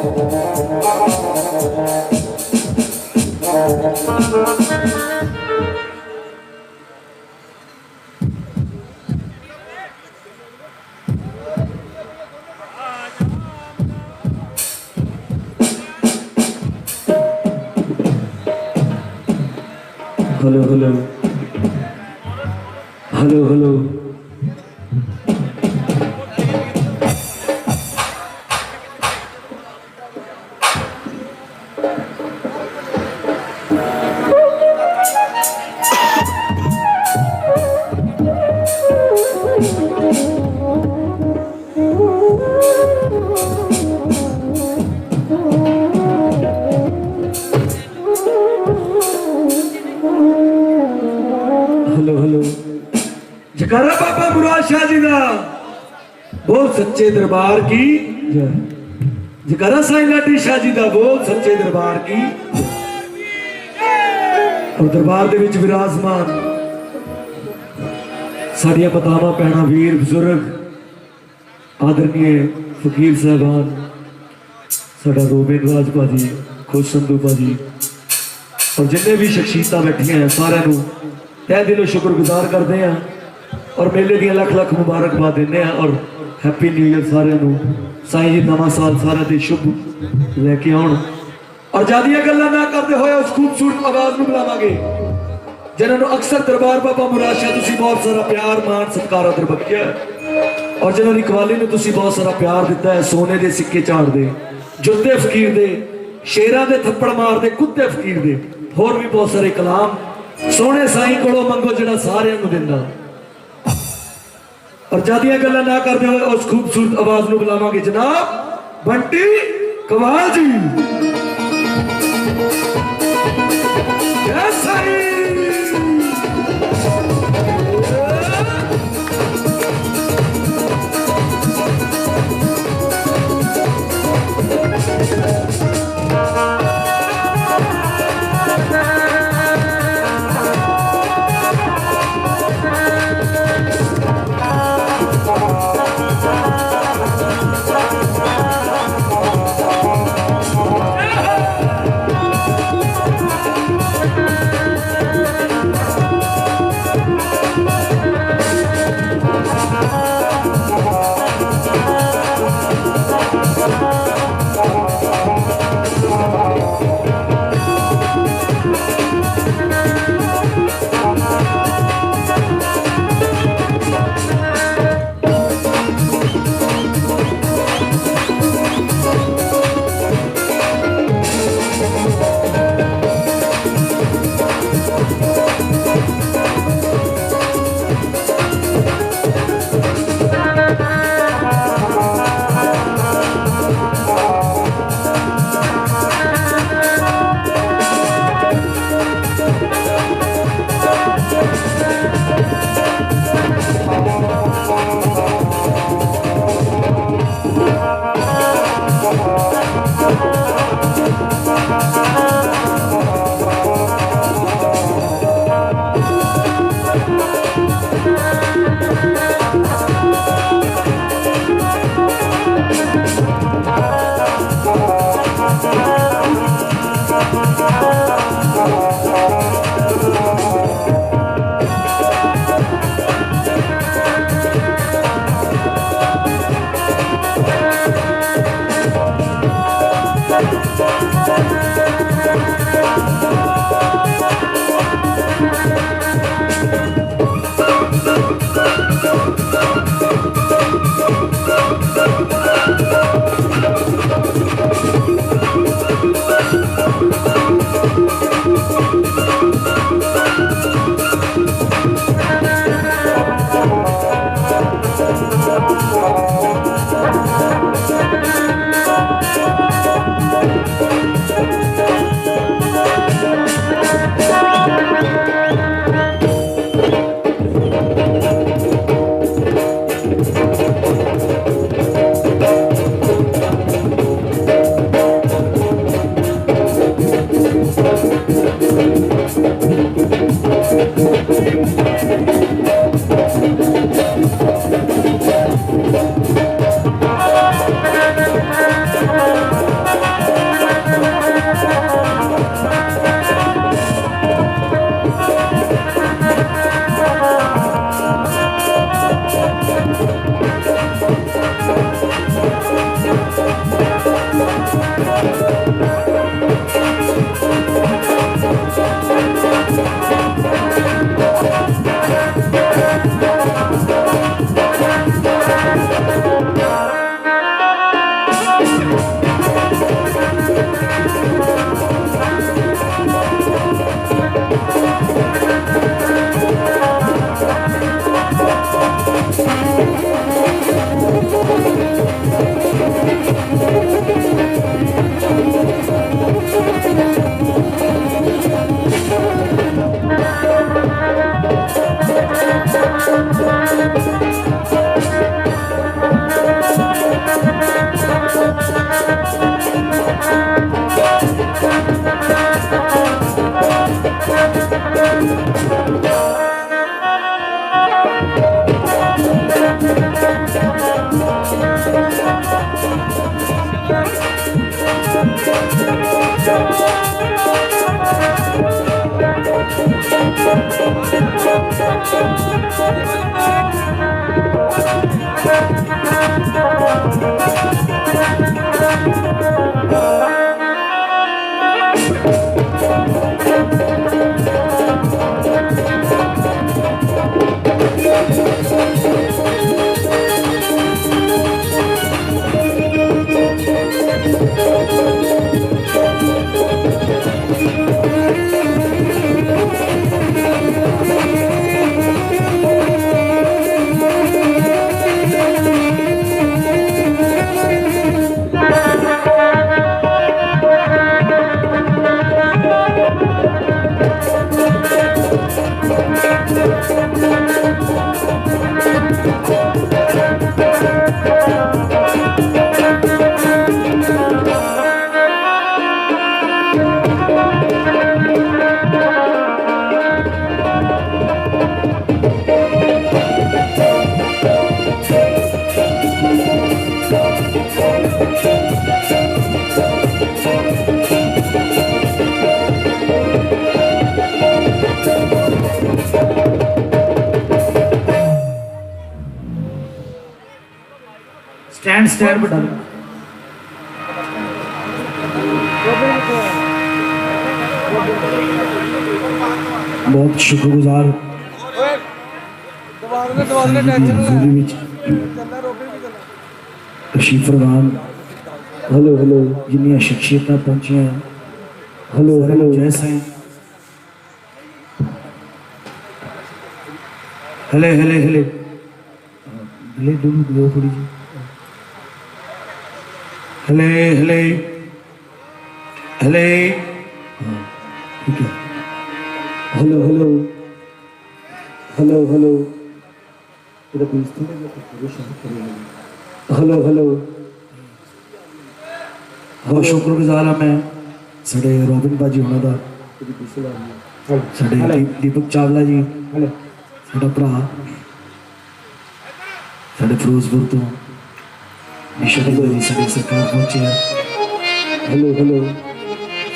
Hello hello hello hello hello hello जकारा बाबा मुराद शाह जी का बोल सच्चे दरबार की जय। जकारा साईं लाडी शाह जी का बोल सच्चे दरबार की और दरबार दे विच विराजमान साड़िया पतावा भैणा वीर बुजुर्ग आदरणीय फकीर साहबान साडा रोबिन राज भाजी खुश संधू भाजी और जिन्हें भी शख्सियत बैठिया हैं सारे तह दिलों शुक्रगुजार करते हैं और मेले दी लख लख मुबारकबाद देने हैं और हैप्पी न्यू ईयर सारे साईं जी नवा साल सारे दी शुभ लेके आउण और ज्यादा गल्लां ना करते हुए उस खूबसूरत आवाज में बुलावांगे जिन्होंने अक्सर दरबार बाबा मुराद शाह तुसीं बहुत सारा प्यार मान सत्कार अदर बख्शिया और जिन्होंने कवाली ने तुसीं बहुत सारा प्यार दिता है सोने के सिक्के झाड़ दे जुत्ते फकीर दे शेरां दे थप्पड़ मार दे कुत्ते फकीर दे होर भी बहुत सारे कलाम सोने साईं कोलों मंगो जिहड़ा सारियां नूं दिंदा और ज्यादा गल्लां ना करते हुए उस खूबसूरत आवाज नूं बुलावांगे जनाब बंटी कवाल जी। जय साईं। स्टैंड स्टैंड बटा बहुत शुक्रगुजार तशरीफ फरमान हेलो हेलो जिन्नियां शख्सियत पहुंचिया हेलो हेलो जय साईं हेले हेले हेले हेले दो थोड़ी जी हेले हेले हेले ठीक है hello hello hello hello hello hello बहुत शुक्रगुजार हाँ मैं साढ़े रॉबिन भाजी होना का साढ़े दीपक चावला जी साढ़ा भरा साढ़े फिरोजपुर तो साढ़े सरकार पहुंचे हेलो हेलो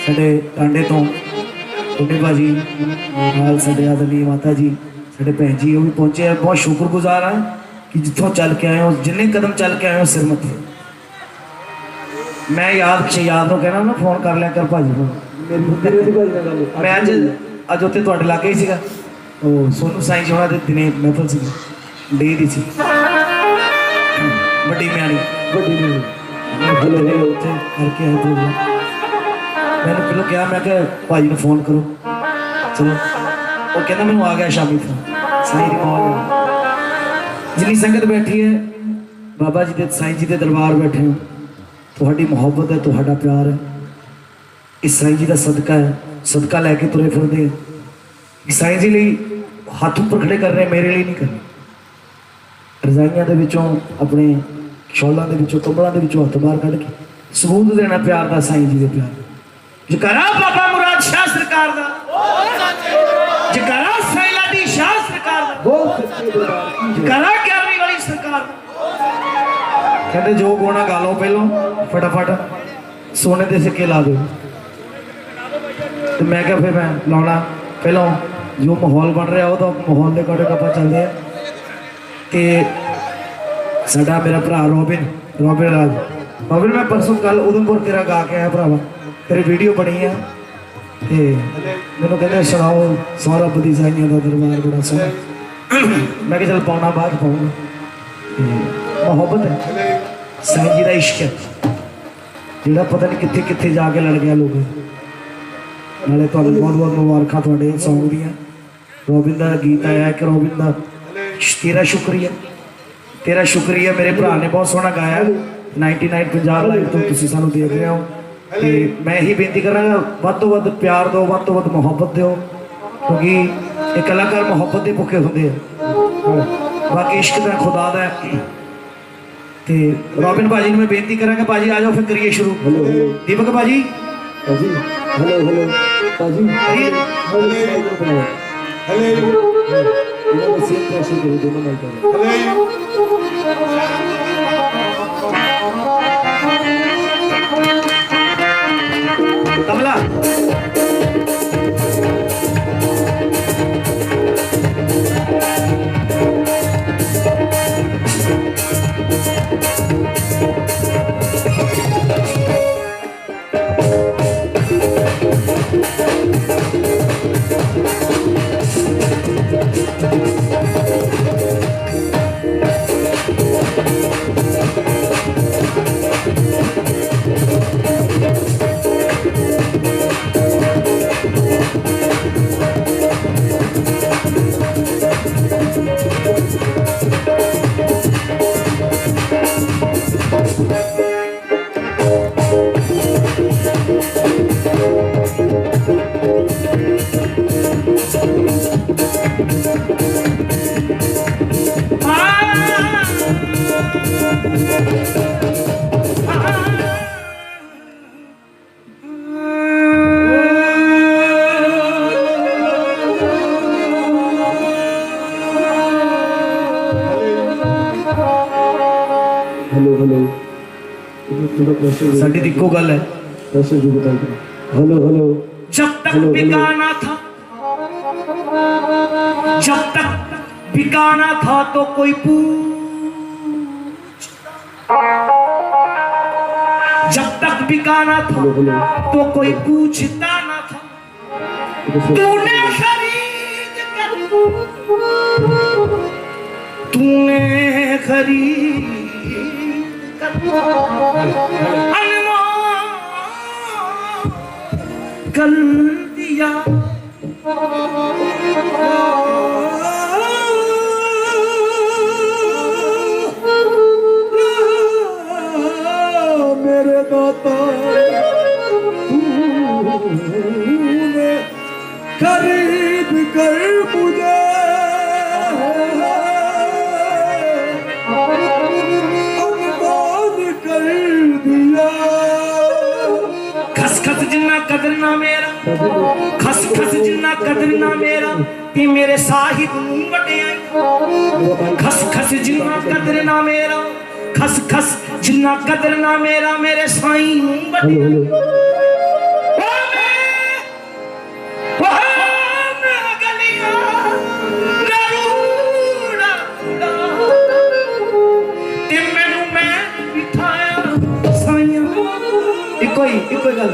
साढ़े टांडे तो टुंडे भाजी नाल साढ़े आदरणीय माता जी साढ़े भैन जी वो भी पहुंचे हैं बहुत शुक्रगुजार हाँ कि जितों चल के आए हो जिन्ने कदम चल के आए हो सिर मथे मैं याद को कहना ना फोन कर लिया कर भाजी को मैं अज उत्ते तुहाडे लागे ही सीगा सोनू साईं जी होना दे दिने महफल सी डे दी सी वड्डी म्याणी उत्थे करके आए प्रोग्राम मैंने पहले कहा मैं क्या भाजी ने फोन करो चलो वो कहना मैं आ गया शामी फोन साईं दी मौज जिन्नी संगत बैठी है बाबा जी दे साईं जी दे दरबार बैठे हो तुहाडी मुहब्बत है तुहाडा प्यार है इस साईं जी का सदका है सदका लैके तुरे फिरदे साईं जी लिए हाथ उपर खड़े कर रहे मेरे लिए नहीं कर रहे रजाइयां दे विचों अपने शॉलों के विचों कंबलों के विचों हथ बाहर कढ़ के सबूत देना प्यार का साईं जी के प्यार जकारा बाबा मुराद शाह सरकार दा जकारा सैलादी शाह सरकार दा जकारा ग्यारहवीं वाली सरकार कहते जो गोना गा लो पहलों फटाफट सोने के सिक्के ला दो तो मैं क्या फिर मैं लाना पहलों जो माहौल बन रहा वो तो माहौल के अकॉर्डिंग आप चलते हैं कि साडा मेरा भरा रॉबिन राज रॉबिन मैं परसों कल उधमपुर तेरा गा के आया भरावा तेरी वीडियो बनी है ते मैनू कहते सुनाओ सौरभ दी साइयां का दरबार बड़ा सोहना मैं चल पाना बाद पाऊंगा मोहब्बत है साईं जी का इश्क है जोड़ा पता नहीं कितने कितने जाके लड़ गया लोग नाले तो बहुत बहुत मुबारक थोड़े सॉन्ग दियाँ रॉबिन का गीत आया कि रॉबिन का तेरा शुक्रिया तेरा शुक्रिया मेरे भरा ने बहुत सोहना गाया 99 पंजाब लाइव तो तुसीं सानू देख रहे हो ते मैं ही बेनती करांगा वध तो वध प्यार दो वध तो वध मुहब्बत दो क्योंकि ये कलाकार मुहब्बत के भुखे होंगे बाकी इश्क दा खुदा दा ते रॉबिन भाजी ने मैं बेनती करांगा भाजी आ जाओ फिर करिए शुरू दीपक भाजी भाजी हेलो हेलो भाजी हेलो सेम प्रेशर करो दोनों माइक करो तबला हेलो हेलो थोड़ा प्रेशर साडी दी इक्को गल है प्रेशर जो बताइए हेलो हेलो जब तक बिकाना था जब तक बिकाना था तो कोई जब तक बिकाना था तो कोई पूछता ना था तूने खरीद कर अनमोल कर दिया मेरे दाता तूने खरीद कर मुझे अनमोल कर दिया खस खस जिन्ना कदर ना मेरा खस खस जिन्ना कदर ना मेरा ते मेरे साहिब नूं वड्डिया खस खस जिन्ना कदर ना मेरा खस खस जिन्ना कदर ना मेरा मेरे साईं नूं वड्डिया इको गल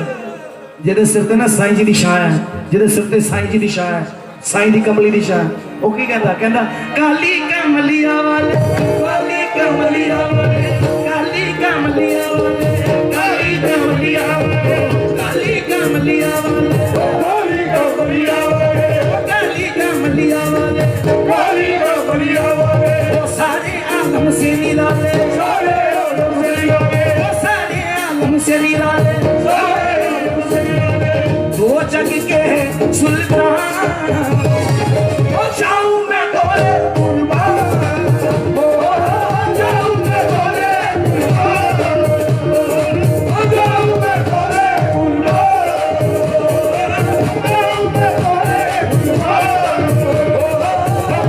जेदे सिर ते ना साईं जी दी शान है जेदे सिर ते साईं जी दी शान है साईं दी कमली दी शान ओ की कहंदा काली कमलिया वाले काली कमलिया वाले काली कमलिया वाले काली कमलिया वाले काली कमलिया वाले काली कमलिया वाले काली कमलिया वाले काली कमलिया वाले ओ सारे आलम से निराले सारे आलम से निराले ओ सारे आलम से निराले वो जग के सुल्तान ओ जाऊं मैं तोरे कुर्बान ओ जाऊं मैं तोरे कुर्बान ओ जाऊं मैं तोरे कुर्बान जाऊं मैं तोरे कुर्बान ओ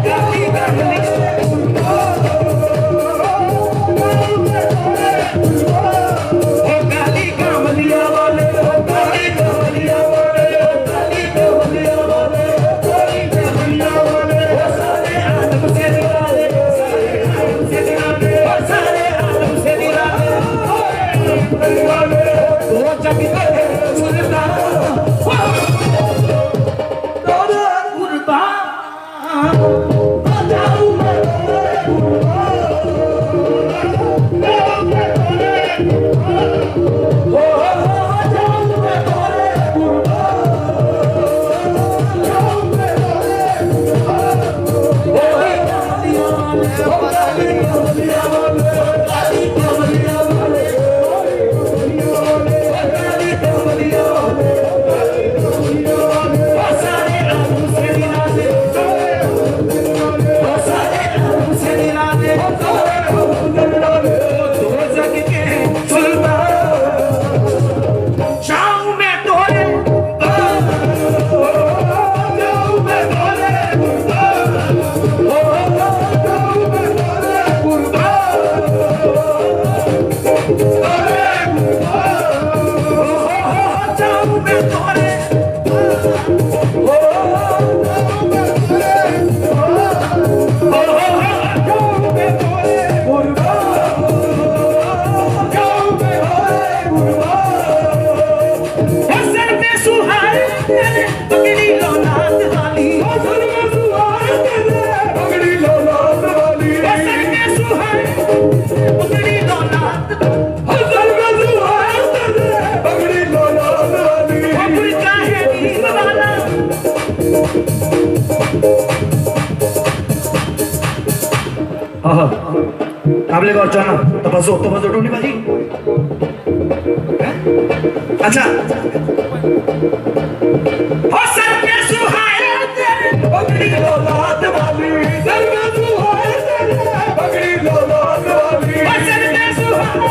काली कमली कुर्बान जाऊं मैं तोरे कुर्बान ओ काली कमलिया वाले काली कमलिया Oh, पगड़ी दौलत पगड़ी लौलाद वाली बुरका है नीम वाला काबले और जाना तबज्जो टोनी बाजी अच्छा हो सर पे सुहाए तेरे पगड़ी लौलाद वाली सर में सुहाए तेरे पगड़ी लौलाद वाली हो सर पे सुहाए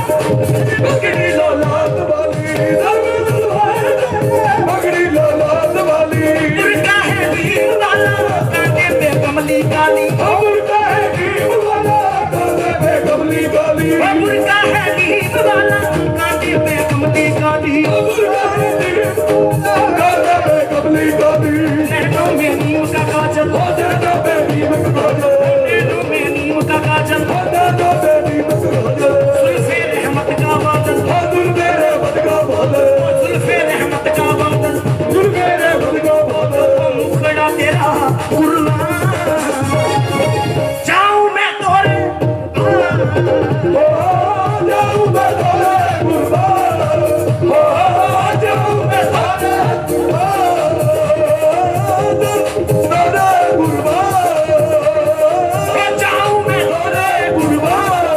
पगड़ी लौलाद वाली सर में सुहाए तेरे पगड़ी लौलाद वाली बुरका है नीम वाला कांटे पे कमली काली बुरका है नीम वाला कांटे पे कमली काली बुरका है नीम वाला कांटे पे कमली काली बुरका है नीम वाला कांटे पे कमली काली नैनों में नीम का काजल हो जाना पे नीम का काजल नैनों में नीम का काजल हो जाना पे नीम का काजल जुल्फे रहमत का बादल हो दुर्गे रे बदका बादल जुल्फे रहमत का बादल दुर्गे रे बदका बादल मुखड़ा तेरा कुर्बान जाऊं मैं तोरे हो जाऊं मैं तोरे कुर्बान हो जाऊं मैं तोरे कुर्बान तोरे कुर्बान जाऊं मैं तोरे कुर्बान जाऊं मैं तोरे कुर्बान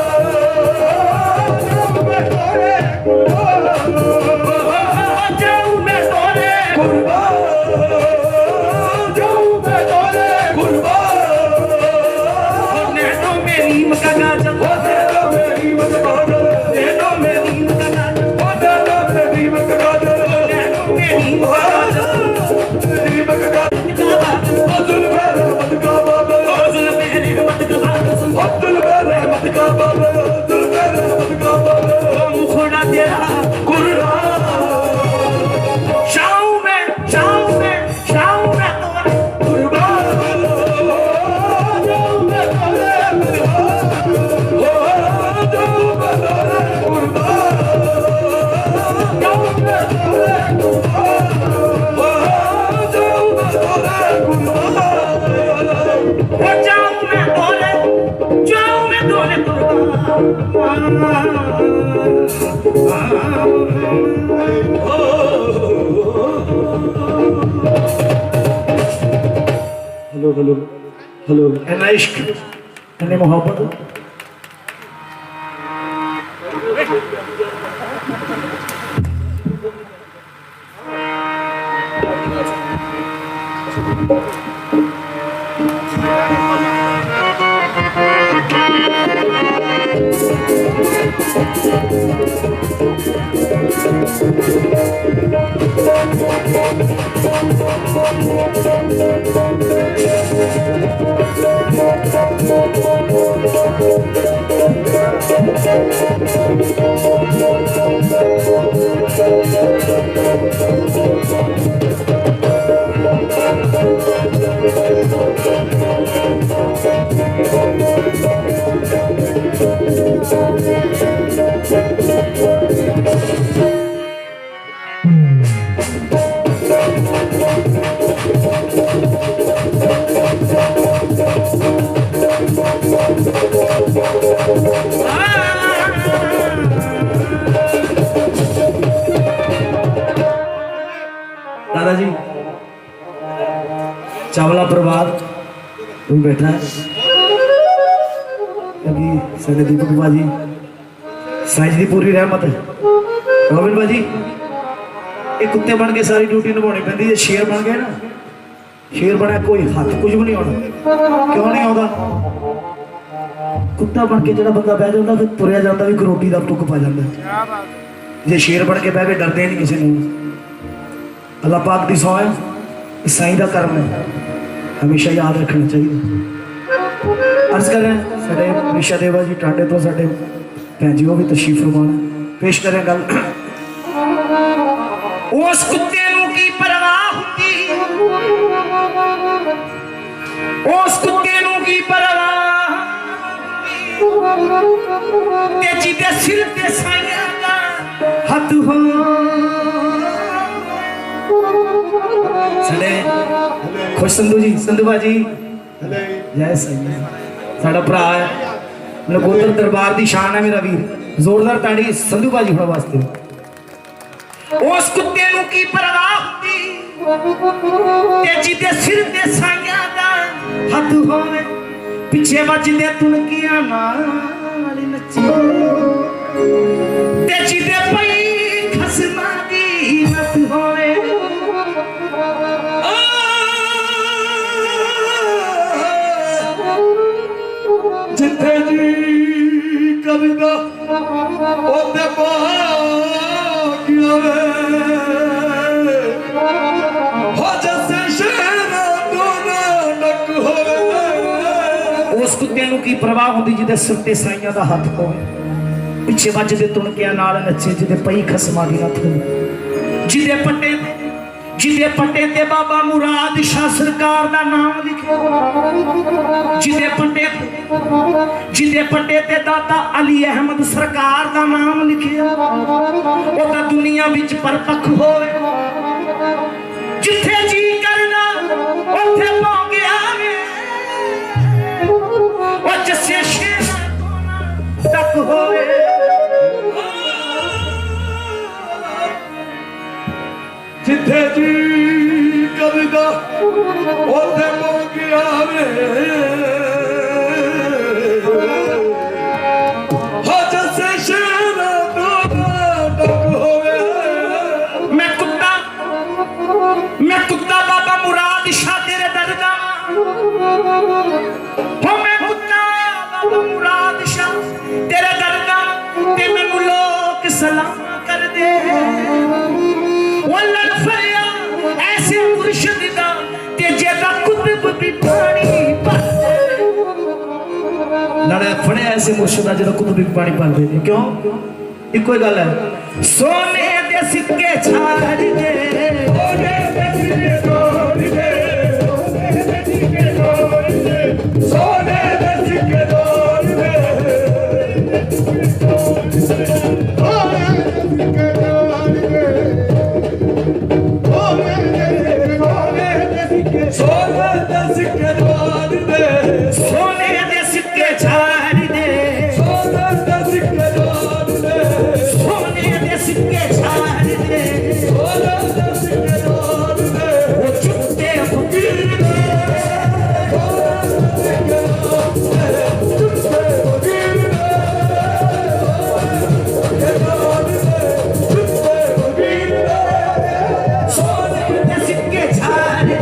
जाऊं मैं तोरे कुर्बान जाऊं मैं तोरे कुर्बान नैनों में नीम का काजल हो तेरा मेरी मत काजल नैनों में नीम का काजल हो तेरा मेरी मत काजल नैनों में नीम का काजल मेरी मत काजल हो जुल्फे रहमत का बादल जुल्फे रहमत का बादल हो जुल्फे रहमत का बादल जुल्फे रहमत का बादल मुखड़ा तेरा कुर्बान जाऊं मैं तोरे कुर्बान जाऊं मैं तोरे कुर्बान हो जाऊं मैं तोरे कुर्बान जाऊं मैं तोरे कुर्बान हो जाऊं मैं तोरे कुर्बान हो जाऊं मैं तोरे हेलो हेलो हेलो एना इश्क एने मोहब्बत दादाजी चावला प्रभात कोई बैठा है अभी साढ़े दीपक बाजी साइज की पूरी रहमत है रोबिन बाजी ये कुत्ते बन के सारी ड्यूटी निभानी पैंदी जे शेर बन गए ना शेर बना कोई हाथ कुछ भी नहीं होना क्यों नहीं आता कुत्ता बन के जो बंदा बह जाता फिर तुरया जाता भी रोटी का टुक पा जाता जे शेर बन के बह के डरते नहीं किसी ने अल्लाह पाक की सौ है साईं का कर्म है हमेशा याद रखना चाहिए अर्ज करें साढ़े निशा देवा जी टांडे तो साढ़े भैन जी वो भी तशरीफ फरमाना पेश करें गल उस कुत्ते की परवाह होती उस कुत्ते की परवाह ते जिदे सिर ते साईं दा हथ हो साढ़े खुश संधू जी संधू बाजी जय साईं साड़ा भरा है नकोदर दरबार की शान है मेरा वीर। जोरदार ताड़ी संधू भाजी होने वास्ते। उस कुत्ते नूं की परवाह हुंदी ते जिदे सिर ते साइयां दा हथ होवे पिछे वजदे तुनकियां नाल नचे ते जिदे पई खसमा दी मत होवे जिथे जी कविता ओते पागिया हो जैसे शेर दोना नक होवे। उस कुत्ते नूं की परवाह हुंदी जिदे सिर ते साइयां दा हथ होवे पिछे वजदे तुनकियां नाल नचे जिदे पई खसमा दी मत होवे जिदे पट्टे ते बाबा मुराद शाह सरकार दा नाम लिखिया जिदे पट्टे ते दाता अली अहमद सरकार दा नाम लिखिया ओ ता दुनिया विच परपख होवे जिथे जी करना उथे पहुंचया वे ओ जसे शेरा तक होवे जिथे जी कविता ओथे पहुंचया वे हो जैसे शेर दोना नक होवे। मैं कुत्ता बाबा मुराद शाह तेरे दरदा हो मैं कुत्ता बाबा मुराद शाह तेरे दरदा ते मैनू लोग सलाम कर दे वल्लड़ फरिया ऐसे मुर्शिद दा ते जेदा कुतुब भी पानी भर दे लड़े फड़े ऐसे मुर्शिद दा जेदा कुतुब भी पानी भर दे क्यों इको ही गल है सोने दे सिक्के छाड़ दे सोने दे सिक्के तोड़ दे सोने दे सिक्के तोड़ दे सोने दे सिक्के तोड़ दे सोने दे सिक्के छाड़ दे सोने दे सिक्के तोड़ दे सोने दे सिक्के छाड़ दे सोने दे सिक्के तोड़ दे वो चुपते फकीर दे सोने दे सिक्के छाड़ दे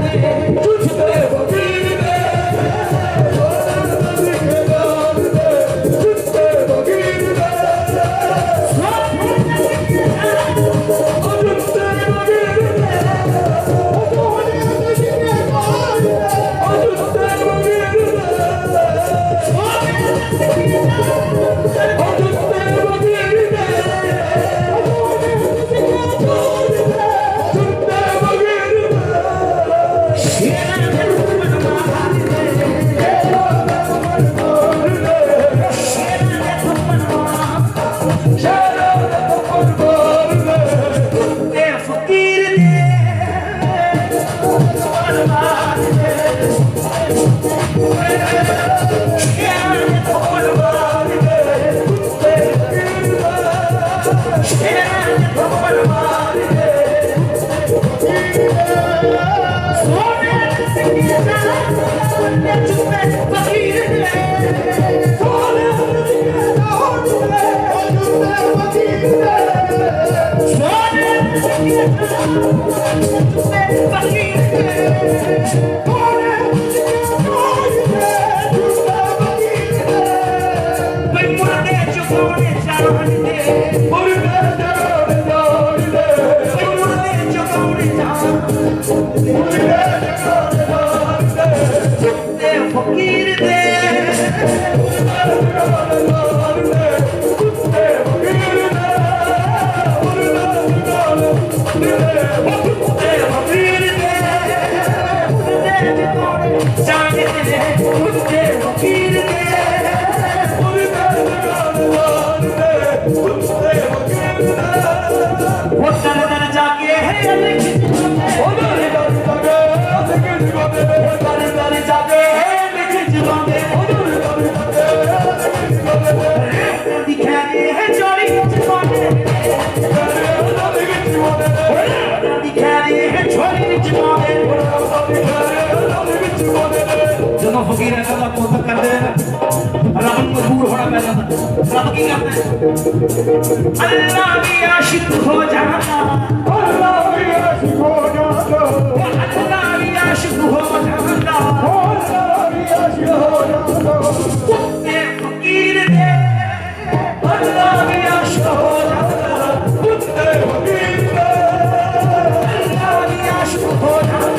फकीर है का पुत करते रब मजबूर होना पै जाता रब की करता है अल्लाह भी आशिक हो जाता अल्लाह भी आशिक हो जाता अल्लाह भी आशिक हो जाता अल्लाह भी आशिक हो जाता कुत्ते फकीर दे अल्लाह भी आशिक हो जाता कुत्ते फकीर दे अल्लाह भी आशिक हो जाता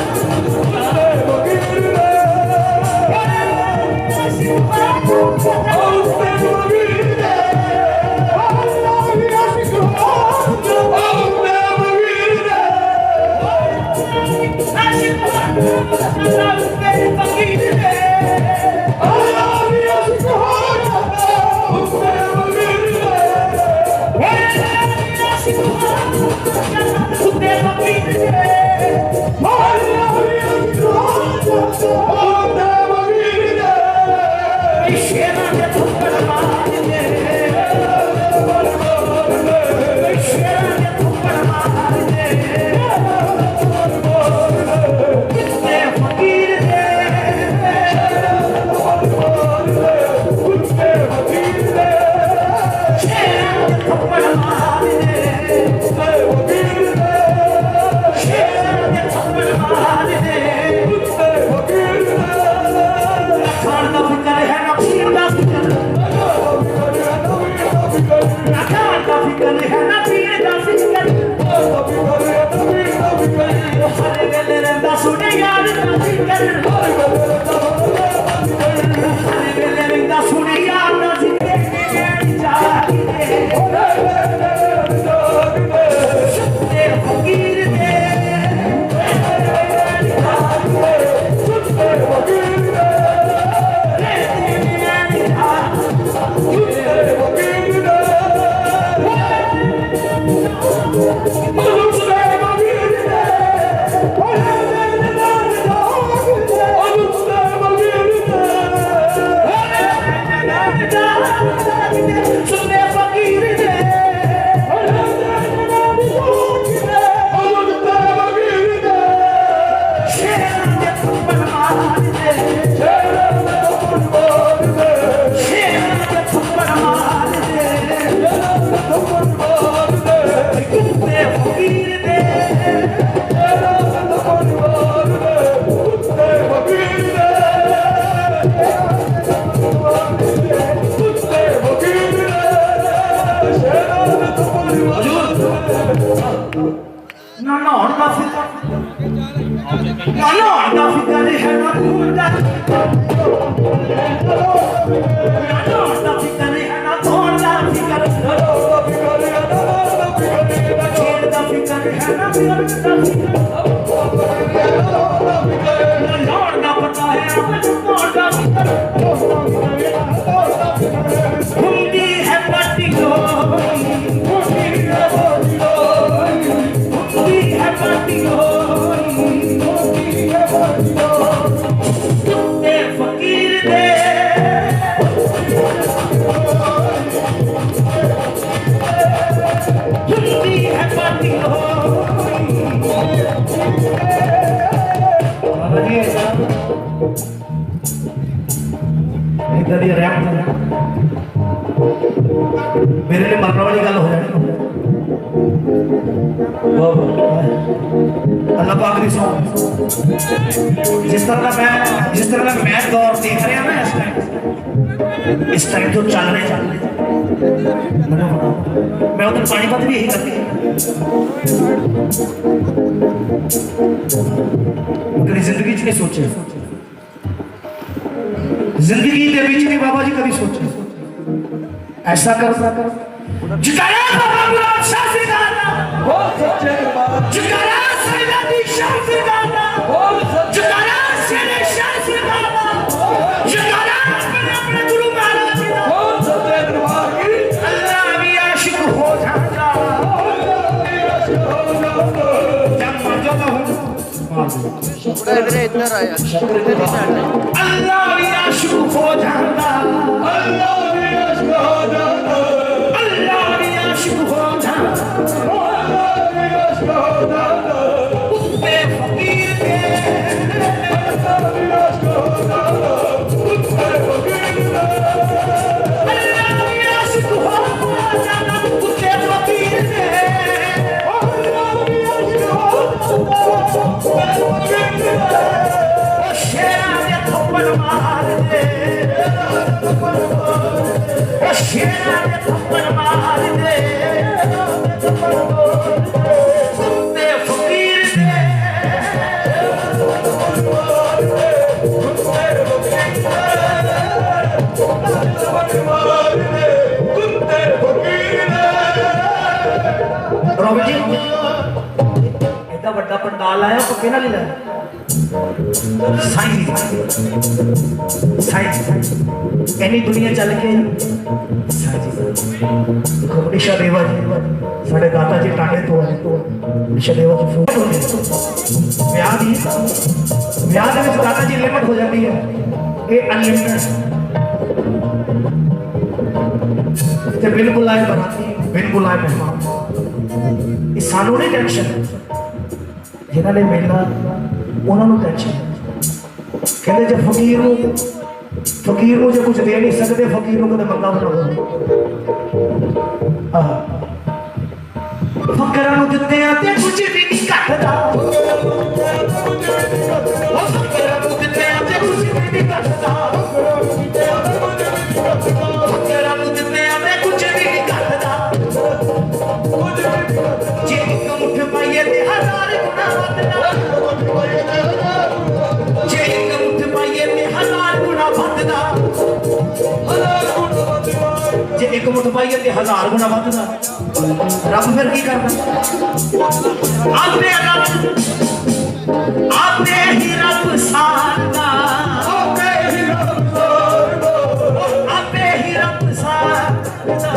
मेरे लिए मरने वाली गल हो जानी अल्लाह पाक दी सौं जिस तरह का मैं दौर देख रहा ना इस टाइम जो चल रहे मैं उधर पानीपत भी यही करती कभी जिंदगी च नहीं सोचे जिंदगी के बीच में बाबा जी कभी सोचे ऐसा कर जुकारा बाबा मुराद शाह सिरगाना बोल सच्चे दरबार जुकारा सैयदी शाह सिरगाना बोल सच्चे जुकारा शेरे शाह सिरगाना जुकारा अपने गुरु महाराज जी बोल सच्चे दरबार की अल्लाह भी आशिक हो जाता अल्लाह भी आशिक हो जाता जब मर जाता हूं इधर आया अल्लाह भी आशिक हो जाता अल्लाह भी आशिक हो जाता अल्लाह भी आशिक हो जाता अल्लाह भी आशिक हो जाता कुत्ते फकीर के अल्लाह भी आशिक हो जाता शेरा दे थप्पड़ मार दे कुत्ते फकीर दे रॉबिन जी इतना बड़ा पंडाल आया पक्के ना ले साईं एनी दुनिया चल के निशा देवा जी साढ़े दाता जी टाणे तो है निशा देवा जी फोन ब्याह दी ब्याह दे विच दाता जी लिमिट हो जाती है ये अनलिमिटेड ते बिल्कुल आए बराती बिल्कुल आए मेहमान ये सानू नहीं टेंशन जिन्होंने मेला उन्होंने टेंशन कहते जब फकीर को जो कुछ दे नहीं सकते फकीर को कदे मंगा बनाओ फकरा दिते आते कुछ भी नहीं घटदा फकरा दिते आते कुछ भी नहीं घटदा फकरा दिते आते कुछ भी नहीं घटदा जे एक मुठ पाइए ते हजार गुना बदला जे एक मुठ पाइए ते हजार गुना बदला जे एक मुठ पाइए ते हजार गुना बदला रब फिर की करना आपने ही रब सारदा आपने ही रब सारदा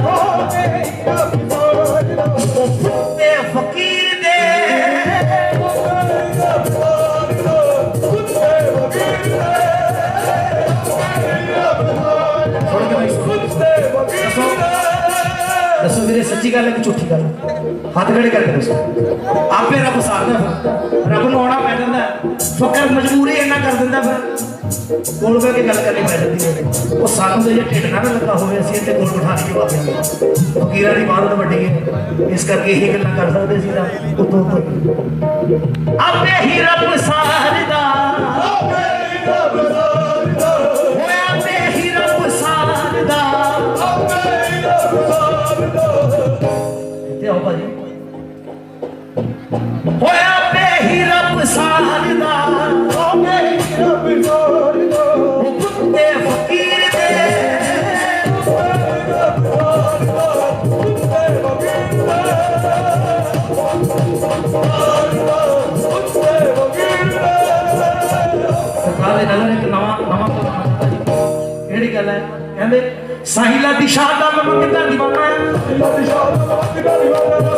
कुत्ते फकीर दे दसो मेरे सच्ची गल है कि झूठी गल हाथ खड़े करके दसो आपे रब सारदा रब नूं आउणा पै जांदा फकर मजबूरी इन्ना कर दिंदा फिर कोल बह के गल करनी पै जांदी है वो सानू तो जे ढिड ना लगा होवे असीं इत्थे कोल बिठा के बाबे फकीरां दी इबादत वड्डी है इस करके यही गल्लां कर सकदे सी ना उतों आपे ही रब सारदा आपे ही रब सारदा आओ भाजी होया पे ही रब सारदा होया ही रब सारदा कुत्ते फकीर दे सरकार दे नगर एक नवा केड़ी गल है कहंदे साहिला दी शाह दा मंगता दीवाना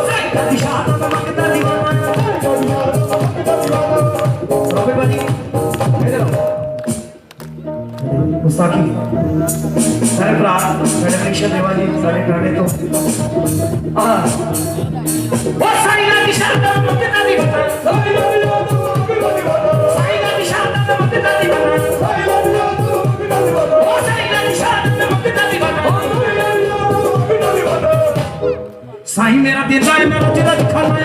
साहिला दी शाह दा मंगता दीवाना रॉबिन भाजी इधर आओ मुस्ताकी सारे भरा सारे निशा देवा जी सारे गाने तो ओ साहिला दी शाह दा मंगता दीवाना साहिला दी शाह दा मंगता दीवाना ओ साहिला दी शाह दा मंगता दीवाना साईं मेरा देता है मेरा तेरा दिखाना है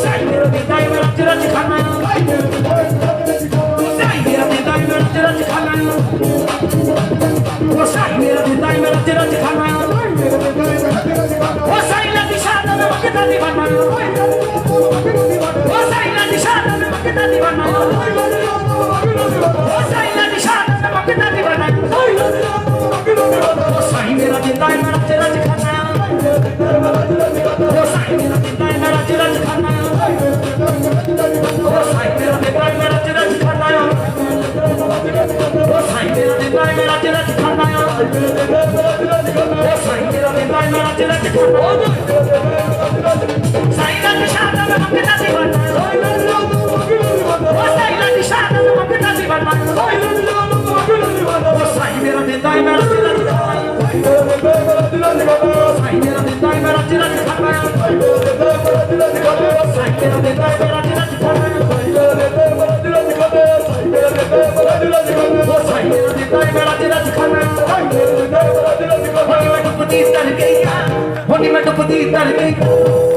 साईं मेरा देता है मेरा तेरा दिखाना है साईं मेरा देता है मेरा तेरा दिखाना है वो साईं मेरा देता है मेरा तेरा दिखाना है वो साईं ला दिशाना में मगता दीवाना है वो साईं ला दिशाना में मगता दीवाना है वो साईं ला दिशाना में मगता दीवाना है वो साईं मेरा देता है मेरा तेरा दिखाना है वो साईं मेरा देता है मेरा तेरा दिखाना है वो साईं मेरा देता है मेरा तेरा दिखाना है वो साईं मेरा देता है मेरा तेरा दिखाना है वो साईं मेरा देता है मेरा तेरा दिखाना है साईं का निशाना में मगता दीवाना है वो साईं का निशाना में मगता दीवाना है वो साईं मेरा देता है मेरा तेरा दिखाना है साईं मेरा देता है मेरा तेरा दिखाना है साईं मेरा देता है मेरा तेरा दिखाना है वो साईं मेरा देता है मेरा तेरा दिखाना है होनी मैं डुबती तर गई होनी मैं डुबती तर गई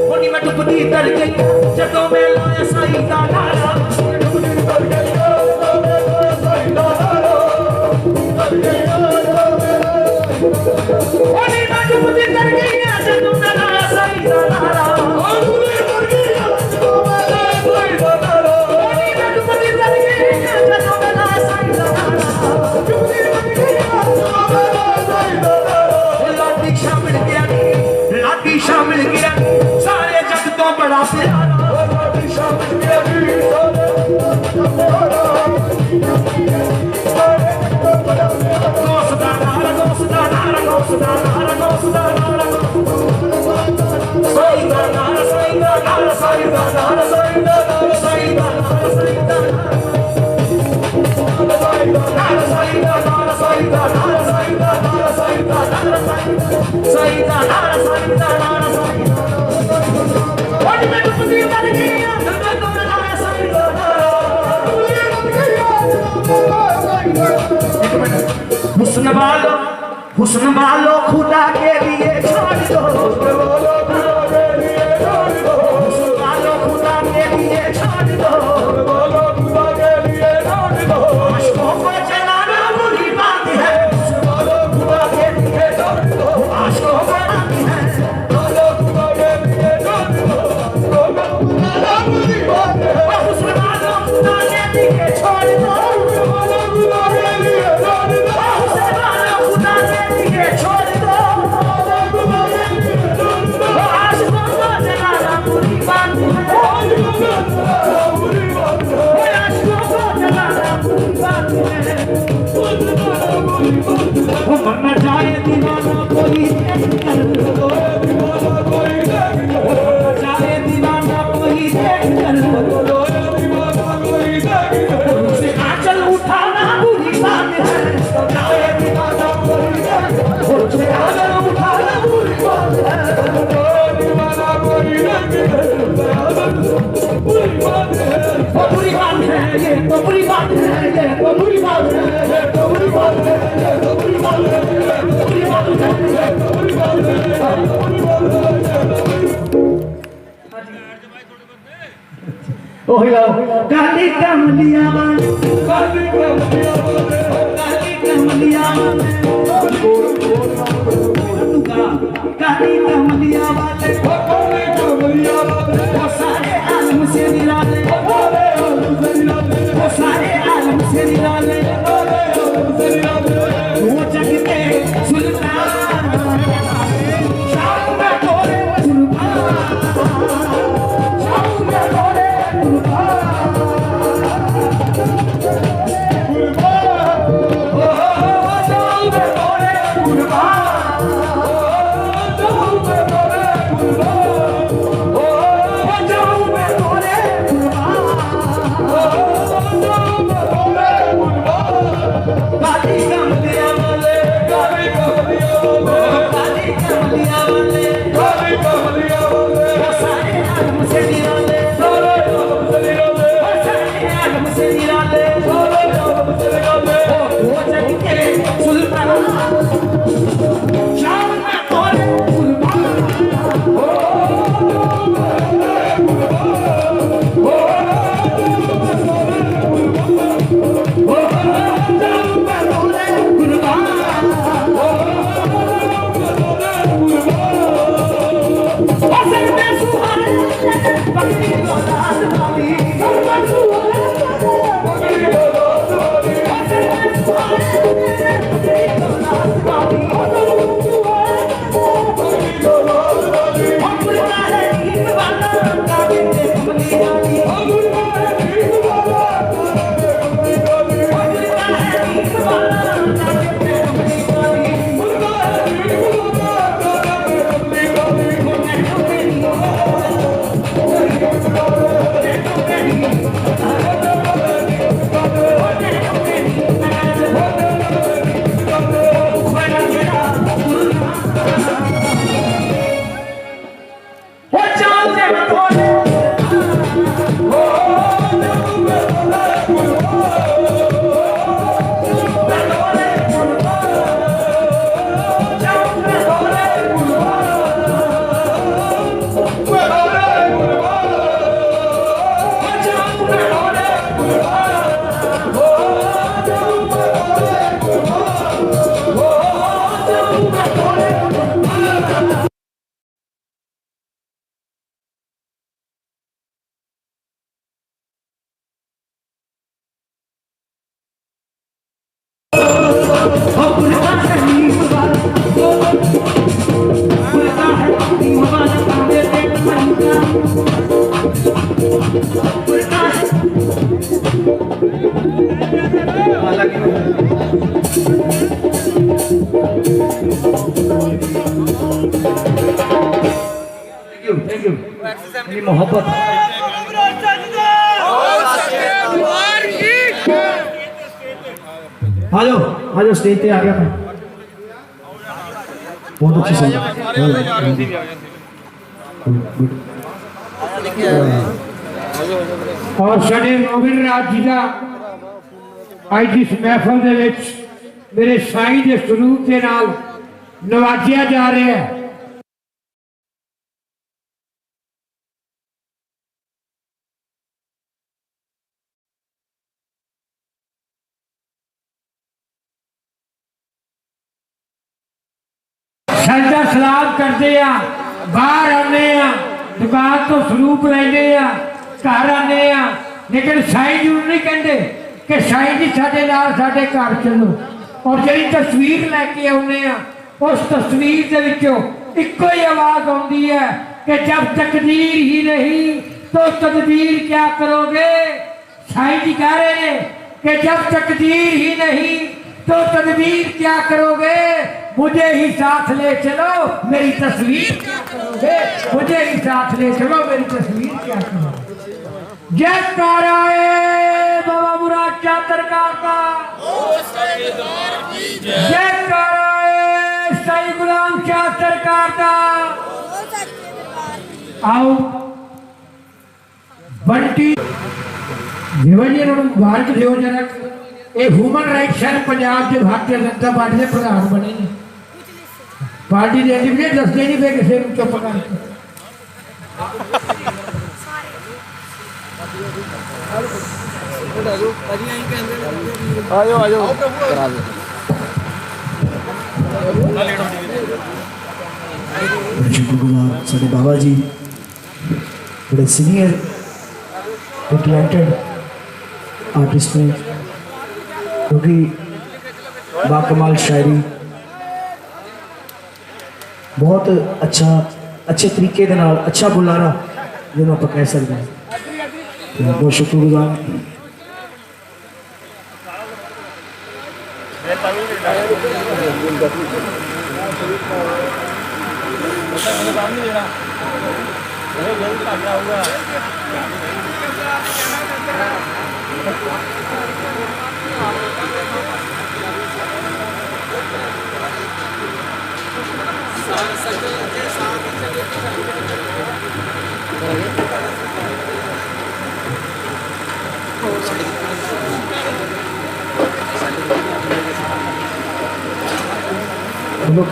होनी मैं डुबती तर गई जदों मैं लाया साईं दा नारा डुबती तर गई साईं दा नारा बादशाह मिल गया सारे जग तो बड़ा प्यारा बादशाह मिल गया दोस्ता नारा दोस्ता नारा दोस्ता नारा दोस्ता नारा साईदा नारा साईदा नारा साईदा नारा साईदा नारा साईदा नारा साईदा नारा साईदा नारा साईदा नारा साईदा नारा साईदा नारा साईदा नारा साईदा नारा साईदा और मैं तो पति मर गया मैं तो नारा साईदा हुस्न वालो खुदा के लिए छोड़ दो हुस्न वालो खुदा के लिए छोड़ दो आशिकों को जलाना बुरी बात है हुस्न वालो खुदा के लिए छोड़ दो आशिकों को जलानी है हुस्न वालो खुदा के लिए छोड़ दो छोड़ दो आशिकों को जलाना बुरी बात है आशिकों को जलाना बुरी बात है वो मरना जाए दीवाना कोई देख कर मरना जाए दीवाना कोई देख कर उसे आंचल उठाना बुरी बात है जाए दीवाना कोई उसे आंचल उठाना बुरी बात है वो बुरी बात है ये तो बुरी बात है ये तो बुरी बात है ये तो बुरी बात है ये तो बुरी बात है ये तो बुरी बात है ये तो बुरी बात है ओही लाओ काली कमलिया वाले काली कमलिया वाले काली कमलिया वाले काली कमलिया वाले काली कमलिया वाले वो सारे आलम से निराले वो सारे आलम से निराले वो जग के सुल्तान शाम में गोरे सुल्तान शाम में गोरे Thank you. थैंक यू मेरी मोहब्बत आ जाओ स्टेज पे आ गया मैं बहुत अच्छी संगत और साढ़े गोबिंद राज जी का अज इस महफल दे विच मेरे साईं के स्वरूप के नाल नवाजिया जा रहा है। सजदा सलाम करते हैं, बाहर आने दुकान तो स्वरूप लेने घर आने, लेकिन साईं जी नहीं कहते कि साईं जी साडे नाल साडे घर चलो। और जी तस्वीर लैके आने उस तस्वीर के विचों इको ही आवाज आती है कि जब तकदीर ही नहीं तो तदबीर क्या करोगे। साईं जी कह रहे हैं कि जब तकदीर ही नहीं तो तदबीर क्या करोगे। मुझे ही साथ ले चलो मेरी तस्वीर क्या करोगे। मुझे ही साथ ले चलो मेरी तस्वीर क्या करोगे। जयकाराए बाबा मुराद शाह सरकार का, जयकाराए साईं गुलाम शाह सरकार का। आओ बंटी जीवन जी मुबारक दो जरा। ये ह्यूमन राइट सर पंजाब के भारतीय जनता पार्टी के प्रधान बने ने। पार्टी दे दी भी दसते नहीं पे किसी को चुप करके। शुक्रगुजार साढ़े बाबा जी बड़े सीनियर टैलेंटेड आर्टिस्ट ने, क्योंकि बाकमाल शायरी बहुत अच्छे तरीके दे नाल अच्छा बुलारा जिन्होंने आप कह सकते हैं। बहुत शुक्रगुजार।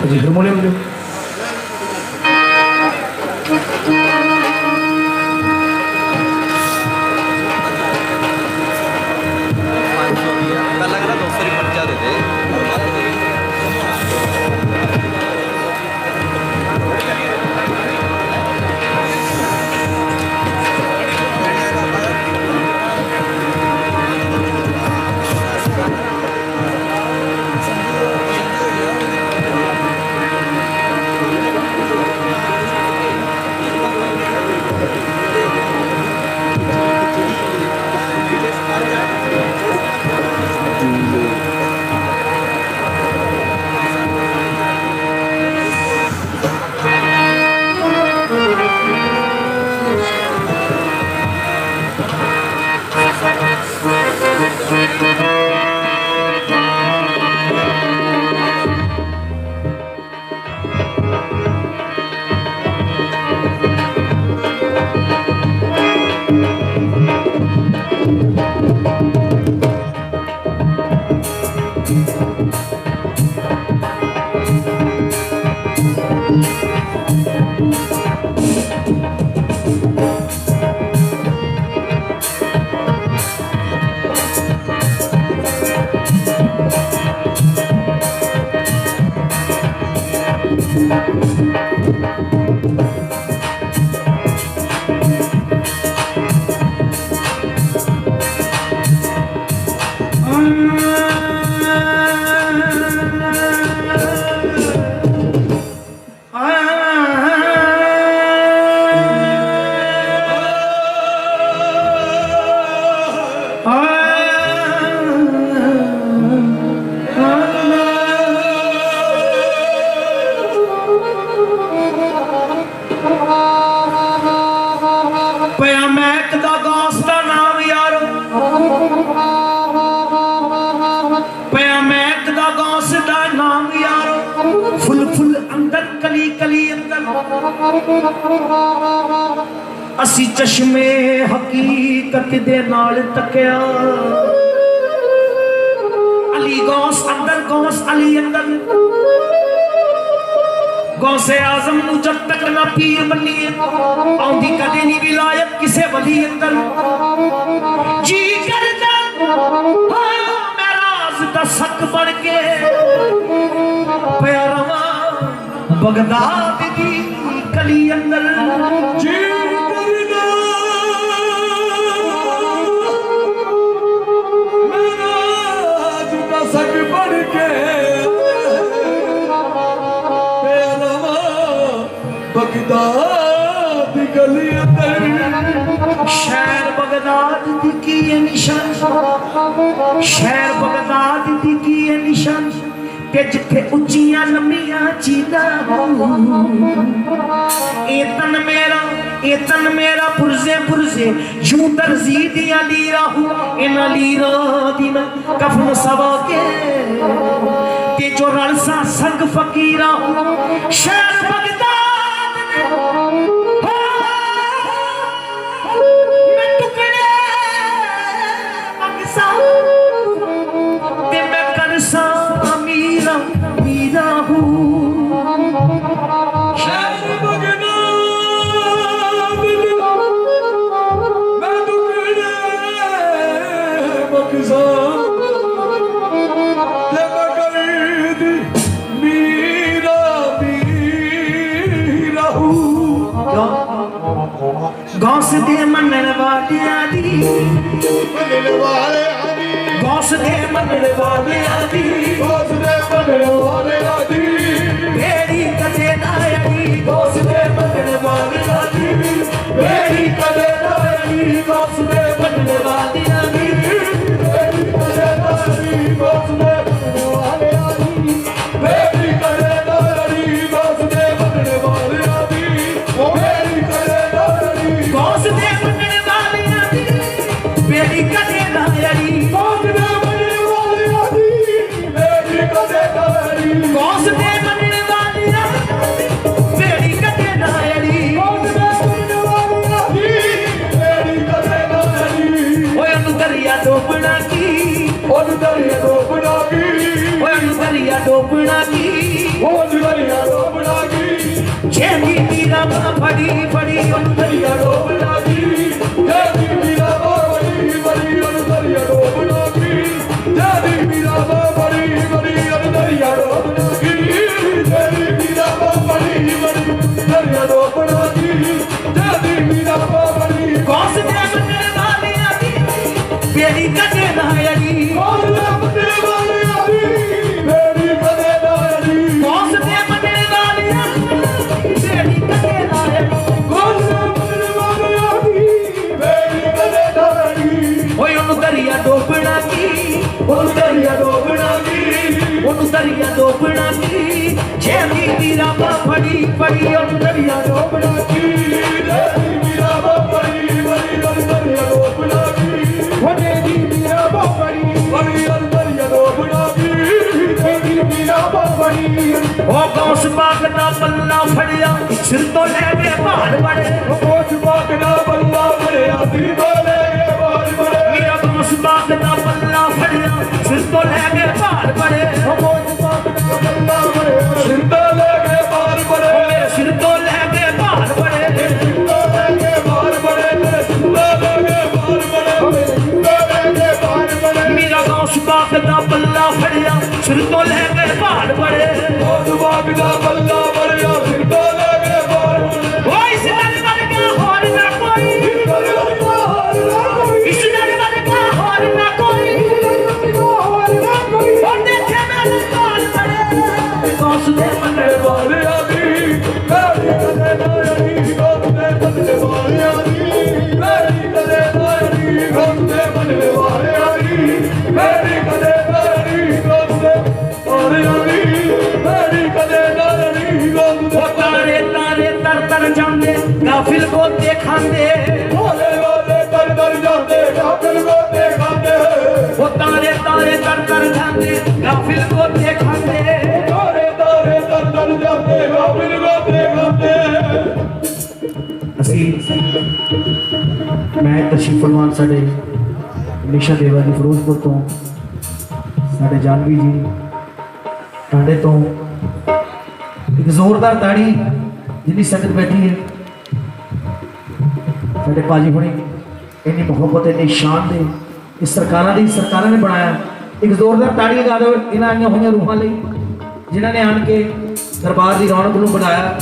जी हारमोनियम जो ਪਿਆ ਮਹਿਕ ਦਾ ਗੌਸ ਦਾ ਨਾਮ ਯਾਰੋ, ਪਿਆ ਮਹਿਕ ਦਾ ਗੌਸ ਦਾ ਨਾਮ ਯਾਰੋ, ਫੁੱਲ ਫੁੱਲ ਅੰਦਰ ਕਲੀ ਕਲੀ ਅੰਦਰ ਅਸੀਂ ਚਸ਼ਮੇ ਹਕੀਕਤ ਦੇ ਨਾਲ ਤੱਕਿਆ। ਅਲੀ ਗੌਸ ਅੰਦਰ, ਗੌਸ ਅਲੀ ਅੰਦਰ। ਗੌਸੇ ਆਜ਼ਮ ਨੂੰ ਜਦ ਤੱਕ ਨਾ ਪੀਰ ਬੰਨੀਏ ਆਉਂਦੀ ਕਦੇ ਨਹੀਂ ਵਿਲਾਇਤ ਕਿਸੇ ਵਲੀ ਅੰਦਰ। ਜੀ ਕਰਦਾ ਮੈਂ ਰਾਜ਼ ਦਾ ਸੱਕ ਬਣ ਕੇ ਪਿਆ ਰਵਾਂ ਬਗਦਾਦ ਦੀ ਕਲੀ ਅੰਦਰ। ਜੀ ਕਰਦਾ ਮੈਂ ਰਾਜ਼ ਦਾ ਸੱਕ ਬਣ ਕੇ बगदाद दी गली अंदर। शहर बगदाद दी की है निशान, शहर बगदाद दी की है निशान। ते जिथे उच्चियां लंबियां चीदा ए तन मेरा पुरजे पुरजे यूं दर्जी दिया लीरा हूं इन लीरा दी मैं कफन सवा के ते जो रलसा संग फकीरा हूं। शहर बगदाद गौस दे मनन वालिया दी, गौस दे मनन वालिया दी, गौस दे मनन वालिया दी। मेरी कदे नायरी गौस दे मनन वालिया दी, मेरी कदे नायरी गौस दे मनन वालिया दी, मेरी कदे नायरी गौस दे मनन वालिया दी, मेरी कदे नायरी गौस दे मनन वालिया दी, मेरी कदे गौस दे मनन वालिया दी, मेरी कदे नायरी गौस दे मनन वालिया दी, मेरी कदे नायरी गौस दे मनन वालिया दी, मेरी कदे नायरी गौस दे मनन वालिया दी, मेरी कदे नायरी। ओए अनु दरिया डोबना की, ओनु दरिया डोबना की, ओए अनु दरिया डोबना की, ओनु दरिया डोबना की। जेदी मीरा मां फड़ी फड़ी ओनु दरिया डोबना की, जेदी मीरा मां फड़ी फड़ी ओनु दरिया डोबना की, जेदी मीरा मां फड़ी फड़ी ओनु दरिया डोबना की, जेदी मीरा मां फड़ी फड़ी दरिया डोबना की, जेदी मीरा मां फड़ी। गौस दे मनन वालिया दी, मेरी कदे नायरी गौस दे मनन वालिया दी, मेरी कदे नायरी गौस दे मनन वालिया दी, मेरी कदे नायरी गौस दे मनन वालिया दी, मेरी कदे नायरी। ओए ओनु दरिया डोबना की, ओनु दरिया डोबना की, ओनु दरिया डोबना की। जेदी मीरा मां फड़ी फड़ी ओनु दरिया डोबना की, जेदी मीरा मां फड़ी फड़ी ओनु दरिया डोबना की, जेदी मीरा मां फड़ी फड़ी ओनु दरिया डोबना की, जेदी मीरा मां फड़ी। ओ गौस पाक दा बल्ला फड़िया सिर तो ले के बाहर बड़े, ओ गौस पाक दा बल्ला फड़िया सिर तो ले के बाहर बड़े, मेरा गौस पाक दा बल्ला फड़िया सिर तो ले के बाहर बड़े, ओ गौस पाक दा बल्ला फड़िया सिर तो ले के बाहर बड़े, मेरे सिर तो ले के बाहर बड़े, सिर तो ले के बाहर बड़े, सिर तो ले के बाहर बड़े, सिर तो ले के बाहर बड़े। मेरा गौस पाक दा बल्ला फड़िया सिर तो ले के बाहर बड़े, गौस पाक दा बल्ला फड़िया सिर तो ले के बाहर बड़े। ओ इस दरबार का होर ना कोई, इस दरबार का होर ना कोई, और देखे मेरे काल बड़े। गौस दे मनन वालिया दी, मेरी कदे नायरी गौस दे मनन वालिया दी, मेरी कदे नायरी गौस दे मनन वालिया दी, मेरी कदे नायरी गौस दे वालिया दी, मेरी कदे नायरी गौस दे। तारे तारे तर तर जाने खाते भोले भोले दर दर जाते गाफिल गोते खाते वो तारे तारे दर दर जाते गाफिल गोते खाते तारे तारे दर दर जाते गाफिल गोते खाते ਅਸੀਂ ਮੈਂ ਤਸ਼ਰੀਫ ਫਰਮਾਨ ਸਾਡੇ ਨਿਸ਼ਾ ਦੇਵਾ ਦੀ ਫਿਰੋਜ਼ਪੁਰ ਤੋਂ ਸਾਡੇ ਜਾਨਵੀ ਜੀ ਟਾਂਡੇ ਤੋਂ ਇੱਕ ਜ਼ੋਰਦਾਰ ਤਾੜੀ ਜਿੰਨੀ ਸੰਗਤ ਬੈਠੀ ਹੈ ਸਾਡੇ ਭਾਜੀ ਹੁਣੀ ਇੰਨੀ ਮੁਹੱਬਤ ਇੰਨੀ ਸ਼ਾਨ ਦੇ ਇਸ ਸਰਕਾਰਾਂ ਨੇ ਬਣਾਇਆ ਇੱਕ ਜ਼ੋਰਦਾਰ ਤਾੜੀ ਲਗਾ ਦਿਓ ਇਹਨਾਂ ਆਈਆਂ ਹੋਈਆਂ ਰੂਹਾਂ ਲਈ ਜਿਨ੍ਹਾਂ ਨੇ ਆਣ ਕੇ ਦਰਬਾਰ ਦੀ ਰੌਣਕ ਨੂੰ ਵਧਾਇਆ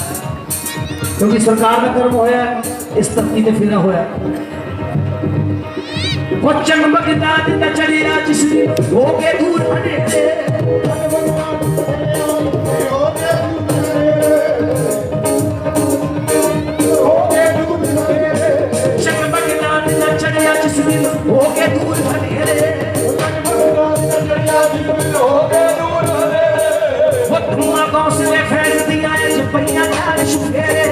क्योंकि सरकार का कर्म होया इस धरती ते फिरा होया वो चमकदा दिन चढ़िया जिस हो के दूर हटे चमकदा दिन चढ़िया जिस हो के दूर हटे वो धुआं गांव से फैल दिया जपैया चार शुफेरे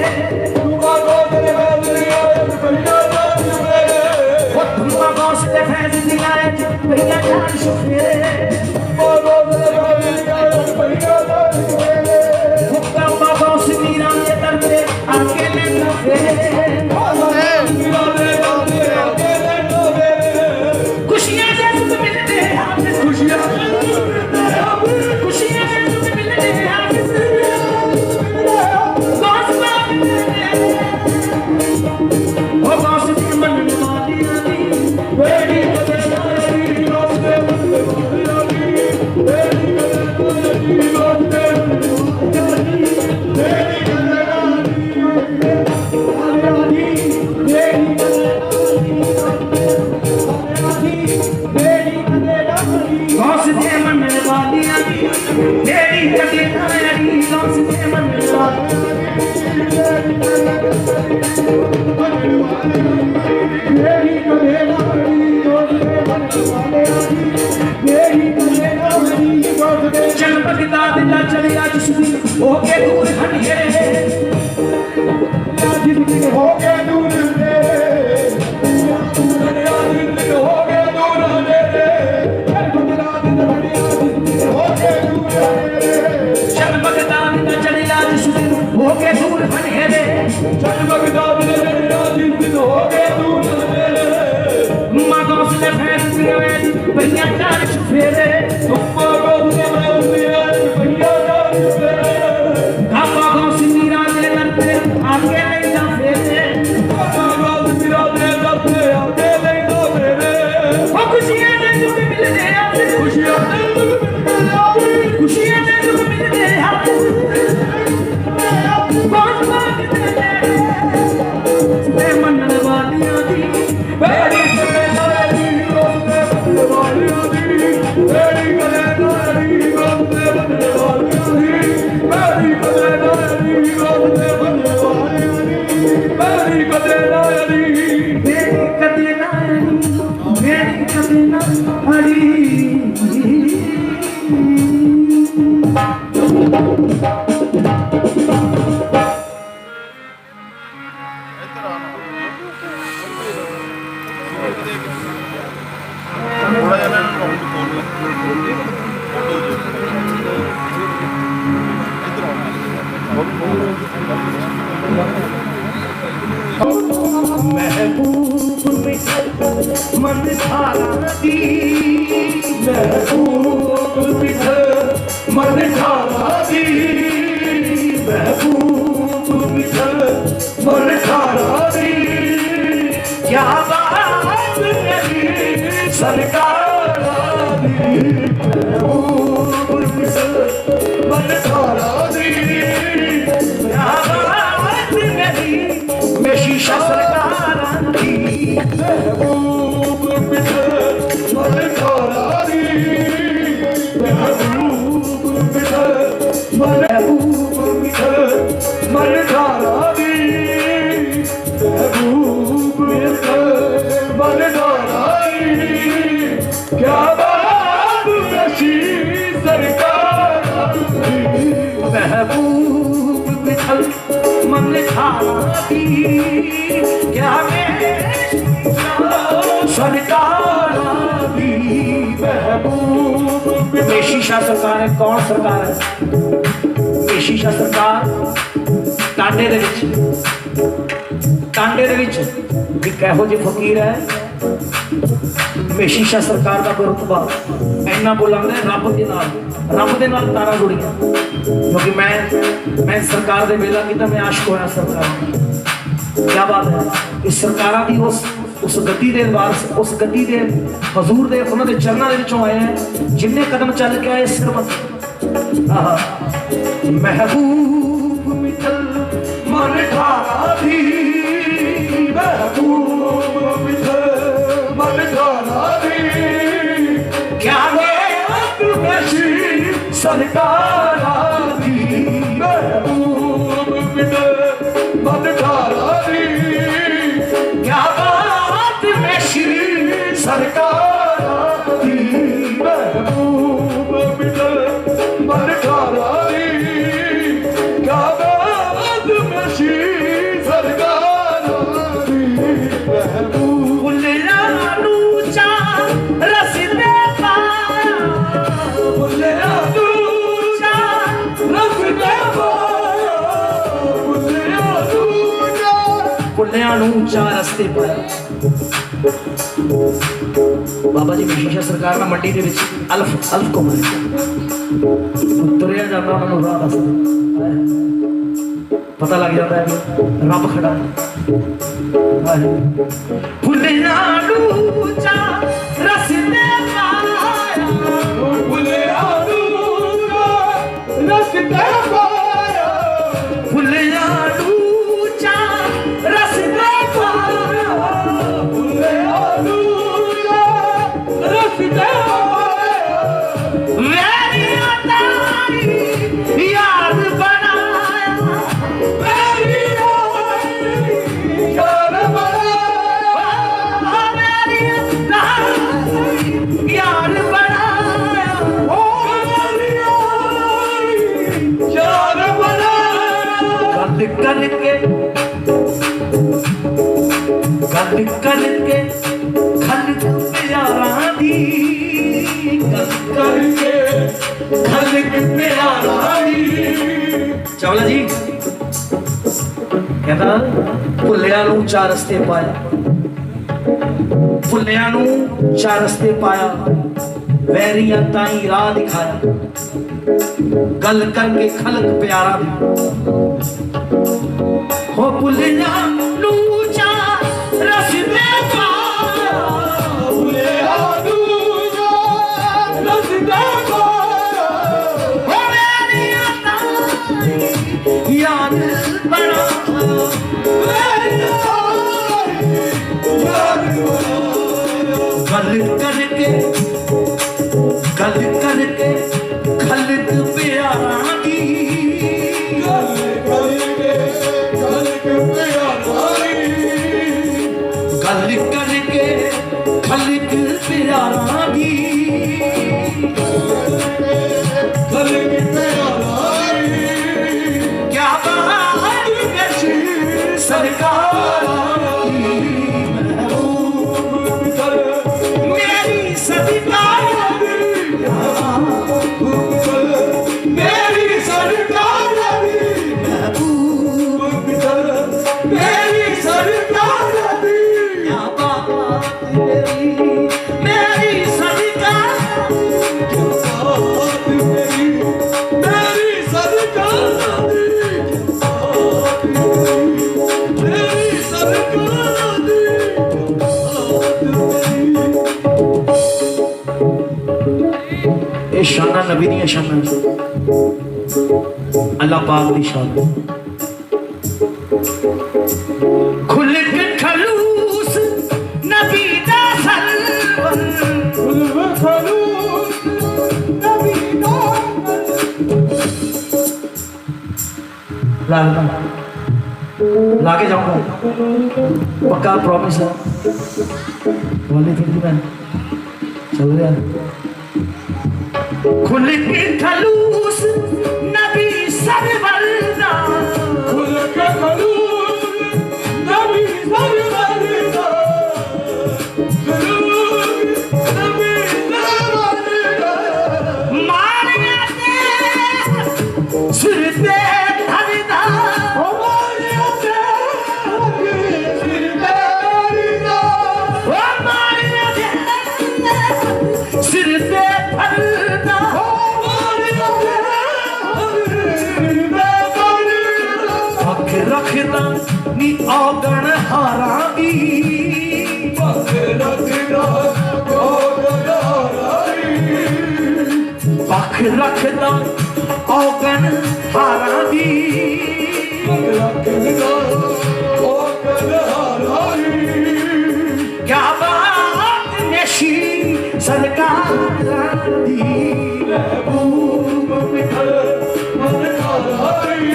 मन ठारा दी क्या सरकार दी महबूब। पेशी शाह सरकार है, कौन सरकार है? पेशी शाह सरकार टांडे दे विच एक इहो जिहा फकीर है। पेशी शाह सरकार का रुतबा इन्ना बुलंद है, रब दे नाल तारा जुड़िया। क्योंकि मैं सरकार दे वेला कीता, मैं आशिक होया सरकार। क्या बात है, इस सरकारां दी उस गद्दी दे वारस, उस गद्दी दे हजूर दे उन्हां दे चरनां दे विचों आए हैं जिन्ने कदम चल के आए सिर मत। महबूब मिटल मन ठारा दी, महबूब मिटल मन ठारा दी क्या सरकार दी, महबूब मिटल मन ठारा दी क्या बात में श्री सरकार दी, महबूब मिटल मन ठारा दी क्या बात में श्री सरकार दी, महबूब बुल्ला नूचा रसते पाया, बुल्ला नूचा रसते पाया, बुल्ला नूचा रस्ते पाया। बाबा जी पेशी शाह सरकार ना मंडी दे विच अल्फ को मारे तुरिया जाता, उन्होंने राह दसदा, पता लग जाता है रब खड़ा है। फुल्लिया नूचा रसते पाया, फुल्लिया नूचा रसते पाया, फुल्लिया नूचा रसते पाया, फुल्लिया नूचा रसते पाया। मेरी तारी याद बनाया, मेरी याद बनाया, मेरी तारी याद बनाया, ओ मेरी याद बनाया। गल करके खल प्यारा दी, गल करके खल प्यारा दी। चावला जी कहता भुल्लिया नूं चार रस्ते पाया, भुल्लिया नूं चार रस्ते पाया, वैरियां ताई राह दिखाया, गल करके खलक प्यारा दी। हो भुल्लिया नूं चार रस्ते पाया, भुल्लिया नूं चार रस्ते पाया, हो वैरियां ताई याद बना, गल करके खलक प्यारा दी, गल करके खलक प्यारा दी, गल करके खलक प्यारा दी, खलक प्यारा दी क्या बात है सरकार दी, मेरी सरकार दी, मेरी सरकार दी, मेरी सरकार दी क्या बात मेरी सरकार, मेरी सरकार मेरी सरकार दी। ये शाना नबी दी शाना, अल्लाह पाक दी शान। खुल के खलूस नबी दा सलवन, खुल के खलूस नबी दा लाके जाऊंगा, पक्का प्रॉमिस है। वाले फिर मैं चल रहा खुल के खलूस नबी सरवरदा, खुल के खलूस रखदा नी औगण हारां दी पग रखदा औगण हारां दी पग रखदा औगण हारां दी पग रखदा औगण हारां दी क्या बात नशी सरकार दी महबूब मिठल मन खारी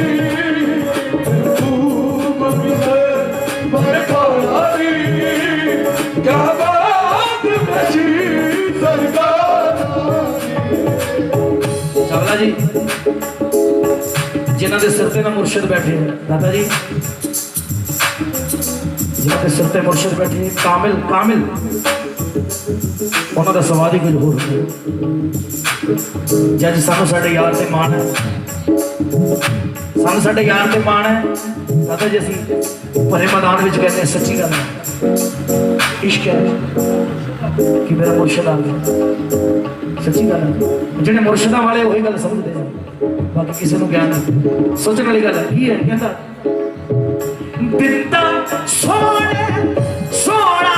महबूब मिठल मन खारी क्या बात नशी सरकार चावला जी जिन्हों के सिर ते ना मुर्शद बैठे दादा जी जिन्हों के सिर ते मुर्शद बैठे कामिल कामिल उन्हों का सवाल ही कुछ होर जज सानू साडे यार ते मान है सानू साडे यार ते मान है दादा जी असी भरे मैदान में कहते हैं सच्ची गल है इश्क है कि मेरा मुर्शद आ गया सच्ची गल है जिन्हें मुर्शदा वाले वही गल समझते हैं बाकी किसी को ज्ञान नहीं सोचने वाली गल है की है कहता दिता सोने सोना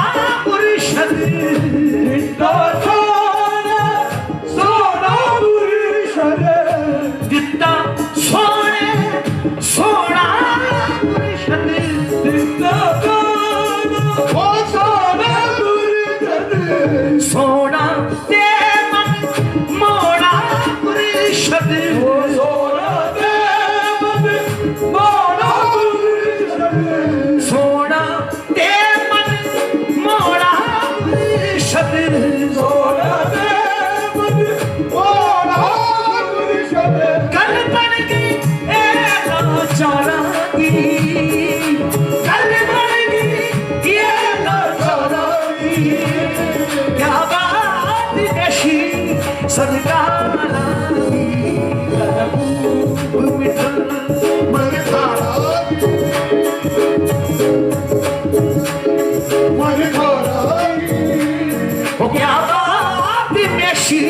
मुर्शद दिता सोने सोना मुर्शद दिता सोने सोना मुर्शद दिता सोना मुर्शद सोना ते मन मोड़ा मुर्शद सोना ते मन मोड़ा सोना ते मन मोड़ा मुर्शद सोना ते मन मोड़ा मुर्शद कल बन गई ए लाचारा की कल बन गई ये लाचारा की क्या बात नशी सरकारा की महबूब मिठल मन खारा हो क्या बात नशी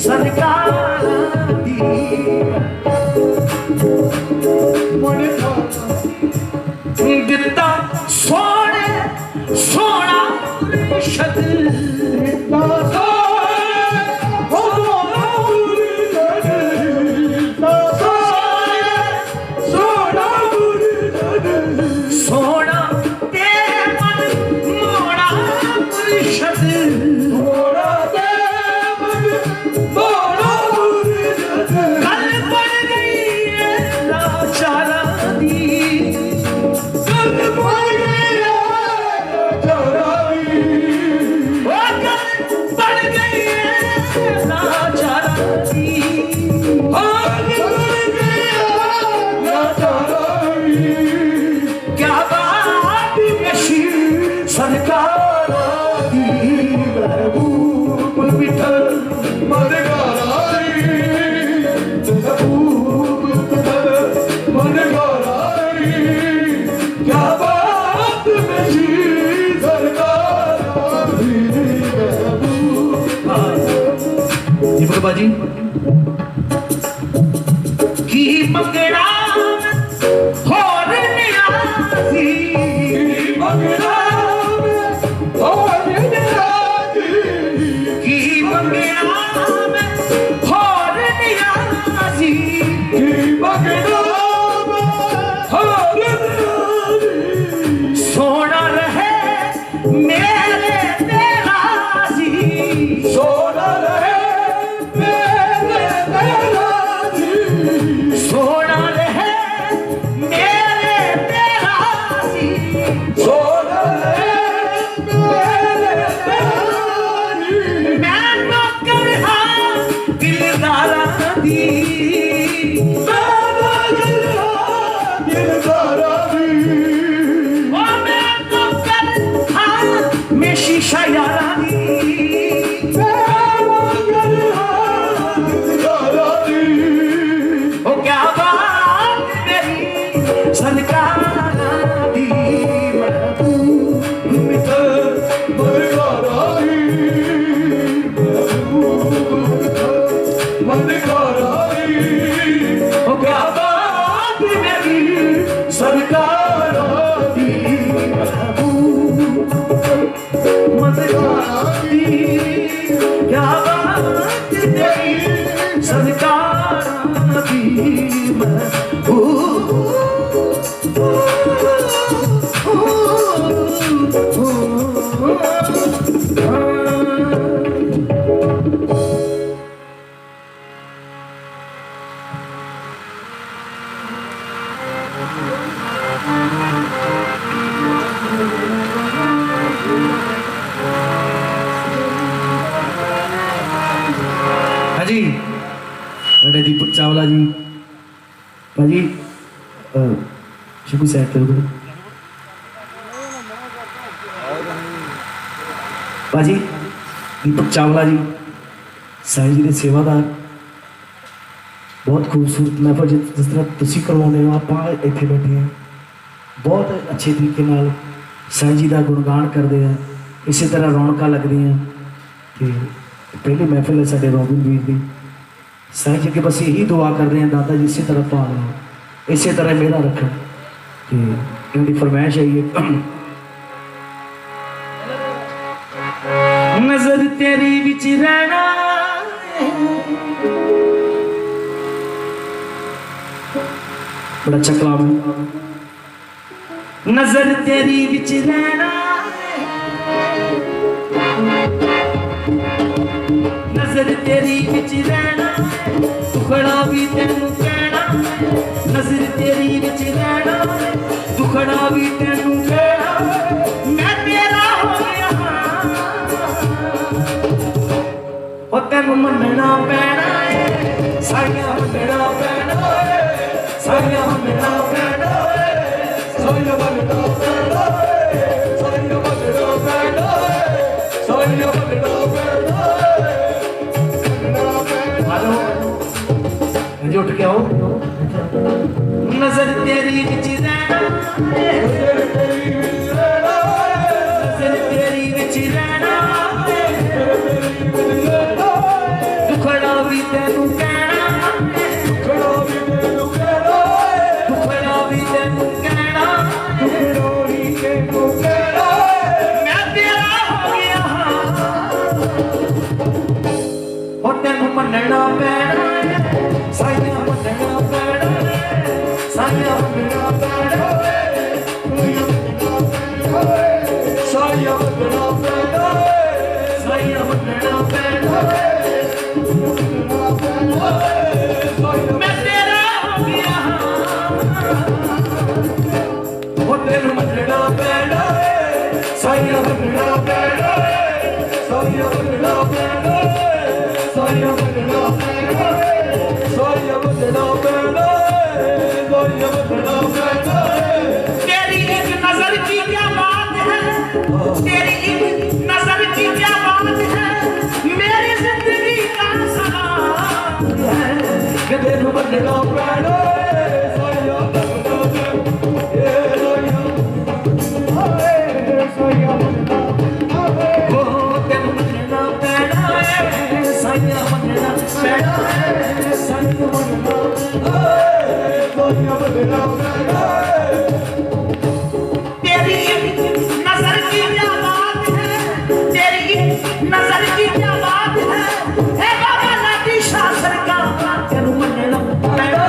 सरकार दी दिता सोने सोना मुर्शद दिता सोना मुर्शद दिता सोना मुर्शद सोना ते मन मोड़ा मुर्शद मोड़ा ते मन मोड़ा मुर्शद कल बन गई है लाचारा दी कल बन गई है लाचारा दी ओ कल बन गई है लाचारा दी ओ कल बन गई है लाचारा दी क्या बात नशी सरकार दी महबूब मिठल मन खारी महबूब मिठल मन खारी क्या बात नशी सरकार दी महबूब दीपक बाजी की मंगड़ा होर निरासी मंगड़ा होर निरासी की मंगड़ा होर निरासी की मंगड़ा होर निरासी सोना रहे मेरे तेरा जी सोना रहे मेरे तेरा जी सोना रहे मेरे तेरा जी सोना रहे मेरे तेरा जी मैं नौकर हाँ दिलदारा दी मैं नौकर हाँ दिलदारा दी ओ मैं नौकर हाँ मैं शीशा यारा दी मैं नौकर हाँ दिलदारा दी ओ क्या बात मेरी सरकार दी महबूब मिठल मन खारी महबूब मिठल मन खारी ओ क्या बात मेरी सरकारों दी महबूब मदगाती क्या बात तेरी सरकारों दी महबूब जी बड़े दीपक चावला जी भाजी शिकू सैड करो भाजी दीपक चावला जी साईं जी के सेवादार बहुत खूबसूरत महफल जिस तरह तुसी करवाने हो आप इतने बैठे हैं बहुत अच्छे तरीके नाल साईं जी का गुणगान करते हैं इसी तरह रौनक लगती हैं कि पहली महफिल है साढ़े रोबिन वीर की साईं जी के बस यही दुआ कर रहे हैं दादा जी इसी तरह पाल लो इसी तरह मेरा रखो कि इनकी फरमाइश है ये नजर तेरी विच रहना बड़ा अच्छा कलाम है नजर तेरी विच रहना नजर तेरी विच रहना दुखड़ा भी तेनू कहना नजर तेरी विच रहना दुखड़ा भी तेनू कहना मैं तेरा हो गया ओ तेनू मनना पैना साइया मनना पैना साइया मनना पैना साइया मनना पैना साइया मनना पैना साइया मनना पैना उठ के आओ नजर तेरी विच रहना नजर तेरी विच रहना दुखड़ा भी तेनू कहना दुखड़ा भी तेनू कहना दुखड़ा भी तेनू कहना दुखड़ा भी तेनू कहना मैं तेरा हो गया और तेनू मनना पैना साइया मनना पैना साइया मनना पैना साइया मनना पैना साइया मनना पैना मैं तेरा हो गया वो तेनू मनना पैना साइया मनना पैना साइया मनना पैना साइया मनना पैना साइया मनना पैना साइया मनना पैना तेरी एक नजर की क्या बात है तेरी एक नजर की क्या बात है मेरी जिंदगी का सलाम है कि तेनू मनना पैना साइया मनना पैना साइया मनना वो तेनू मनना पैना साइया मनना पैना साइया मनना तेरी नजर की क्या बात है तेरी नजर की क्या बात है हे बाबा लाडी शाह सरकार तेनू मनना पैना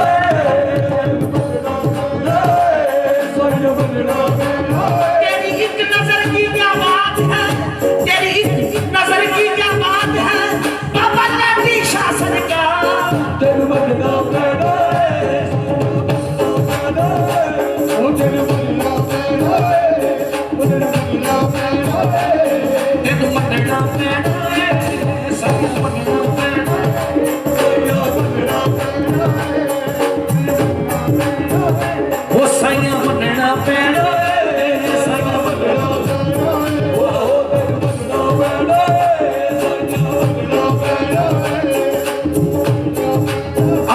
तेरी एक नजर की क्या बात है तेरी एक नजर की क्या बात है बाबा लाडी शाह सरकार तेनू मनना पैना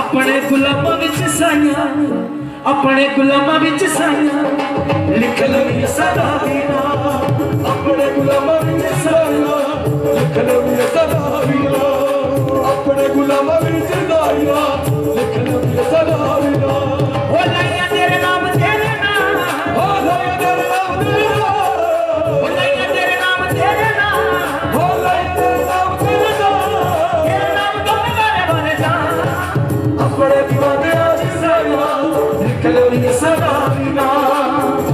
अपने गुलामां विच साइयां अपने गुलामां विच साइयां लिख लवी सदा दीना अपने गुलामां विच साइयां लिख लवी सदा दीना अपने गुलामां विच साइयां लिख लवी सदा दीना ओ लाइया तेरे नाम बिना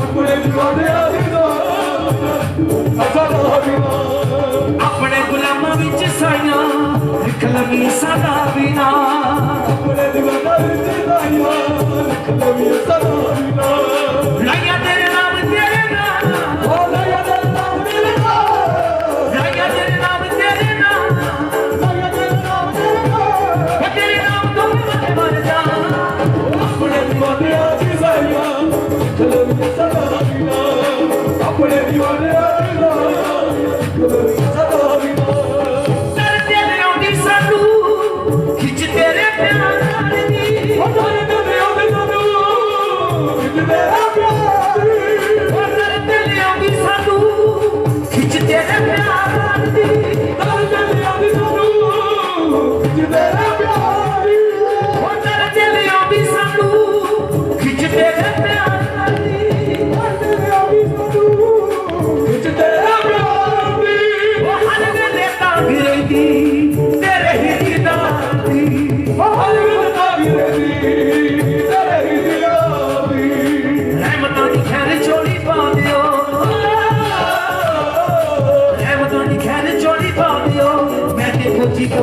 अपने दीवानिया दी सदा बिना अपने गुलामां विच साइयां लिख लगी सदा बिना अपने दीवाना विच साइयां लिख लगी सदा बिना लाया तेरे नाम ओ लाया तेरे नाम लाया तेरे नाम लाया तेरे नाम तेरे नाम तो मैं मर जा अपने दीवानिया दी साइयां लिख लगी सदा बिना अपने दीवानिया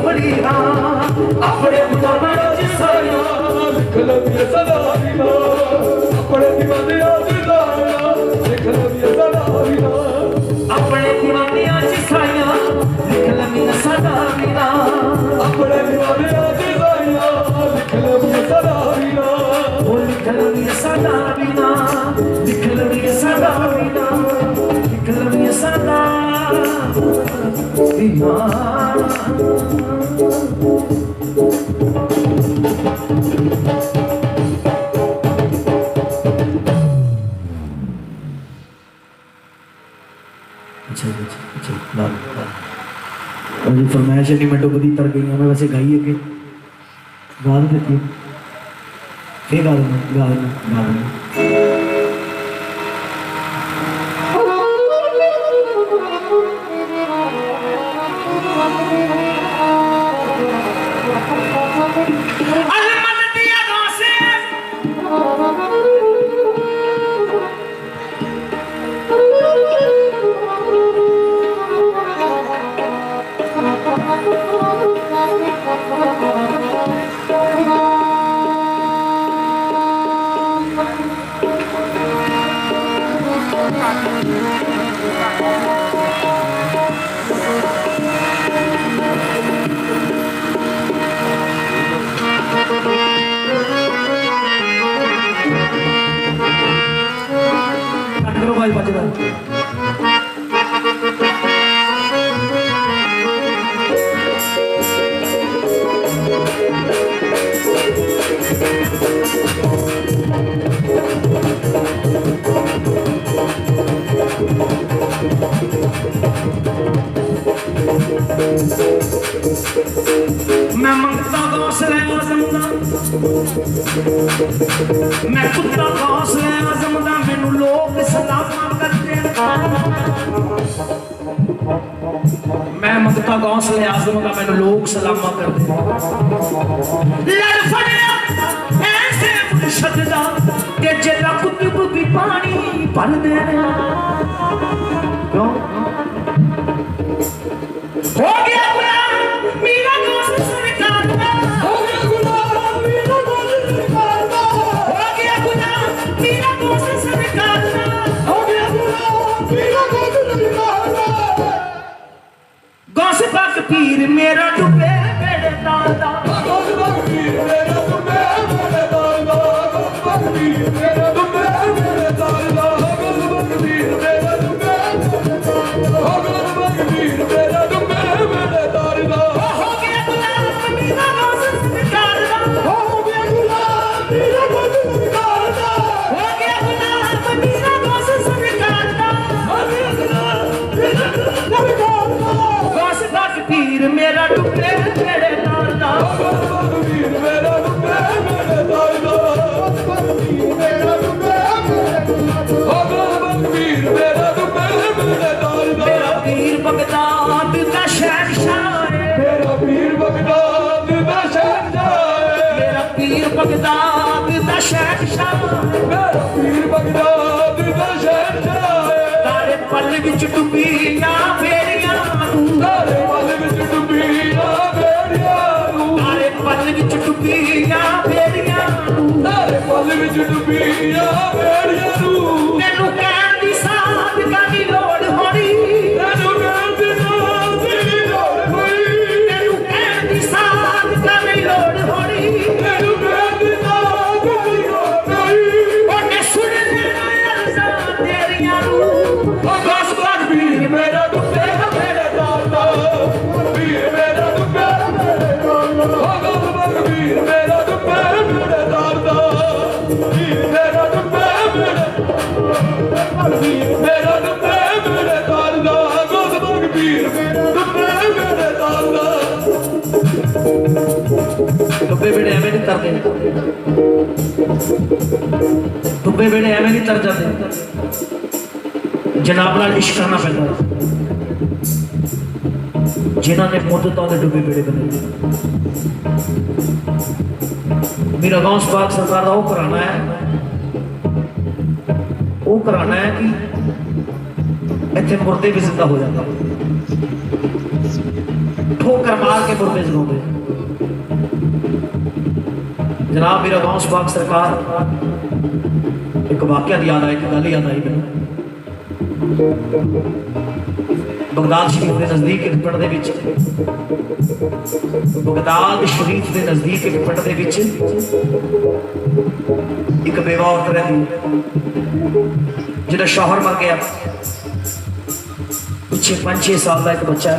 बड़ी अपने गुलामां विच साइयां लिख लगी सदा बिना अपने दीवाने लिख लगी सदा बिना अपने दीवानिया च साइयां लिख लगी सदा बिना अपने दीवाने साइयां लिख लगी सदा बिना वो लिख लगी सदा बिना लिख लगी सदा बिना लिख लगी सदा बिना फरमाइश नहीं मैं डुबदी तर गई मैं वैसे गाई अगे गा देती फिर गा देना मैं मंगता गौसले आज़म दा मैं कुत्ता गौसले आज़म दा मैनू लोग सलामा करते मैं मंगता गौसले आज़म दा मैनू लोग सलामा करते लड़ फड़िया ऐसे मुर्शद दा ते जेला कुतुब भी पानी भर देना क्यों हो गया गुलाम मेरा दोस्त सरकार दा हो गया गुलाम मेरा दोस्त सरकार दा हो गया गुलाम मेरा दोस्त सरकार दा हो गया गुलाम मेरा दोस्त सरकार दा गौस पाक पीर मेरा डुबे बेड़े दाल दा गौस पाक पीर मेरा डुबे बेड़े दाल दा गौस पाक पीर मेरा डुबे बेड़े दाल दा गौस पाक पीर मेरा डुबे गौस पाक पीर मेरा डुबे बेड़े दाल दा हो गया गुलाम मेरा दोस्त सरकार दा हो गया गुलाम मेरा दोस्त सरकार दा हो गया गुलाम मेरा दोस्त सरकार दा हो गया गुलाम मेरा दोस्त सरकार दा गौस पाक पीर मेरा डुबे बेड़े दाल दा गौस पाक पीर मेरा डुबे बेड़े दाल दा गौस पाक पीर मेरा डुबे पीर मेरा डुबे बेड़े दाल दा मेरा पीर बगदाद दा शहंशाह मेरा पीर बगदाद दा शहंशाह मेरा पीर बगदाद दा शहंशाह मेरा पीर विच डुबीਆਂ बेड़ियां नूं तारे पल विच डुबीਆਂ बेड़ियां नूं तारे पल विच डुबीਆਂ बेड़ियां नूं तारे पल विच डुबीਆਂ बेड़ियां नूं तैनूं कहण दी सादगा दी लोड़ होणी तैनूं कहण दी सादगा दी लोड़ होई तैनूं कहण दी सादगा दी लोड़ होणी तैनूं कहण दी सादगा दी लोड़ होई ਉਹਨੇ ਸੁਣ ਲੈਣਾ ਅਰਜ਼ਾਂ ਤੇਰੀਆਂ ਨੂੰ बस बस वीर मेरा डुबे मेरे दादा वीर मेरा डुबे मेरे दादा बस बस वीर मेरा डुबे मेरे दादा वीर मेरा डुबे मेरे वीर मेरा डुबे मेरे दादा बस बस वीर मेरा डुबे मेरे दादा ਡੁੱਬੇ ਵੇੜੇ ਐਵੇਂ ਨਹੀਂ ਤਰਦੇ ਡੁੱਬੇ ਵੇੜੇ ਐਵੇਂ ਨਹੀਂ ਤਰ ਜਾਂਦੇ ਜਨਾਬ ਨਾਲ ਇਸ਼ਕ ਕਰਨਾ ਪੈਂਦਾ ਜਿਨ੍ਹਾਂ ਨੇ ਮੁੱਦਤਾਂ ਦੇ ਡੁੱਬੇ ਵੇੜੇ ਬਣਾਏ ਮੇਰਾ ਗੌਸ ਪਾਕ ਸਰਕਾਰ ਦਾ ਉਹ ਘਰਾਣਾ ਹੈ ਕਿ ਇੱਥੇ ਮੁਰਦੇ ਵੀ ਜ਼ਿੰਦਾ ਹੋ ਜਾਂਦੇ ਠੋਕਰ ਮਾਰ ਕੇ ਮੁਰਦੇ ਜਗਾਉਂਦੇ जनाब मेरा गौस पाक सरकार एक वाकया याद आया, एक गल याद आई मैं बगदाद शरीफ के नज़दीक एक पिंड दे विच बगदाद शरीफ के नज़दीक एक पिंड दे विच एक बेवा औरत रहती जिहदा शौहर मर गया पिछे 5-6 साल का एक बच्चा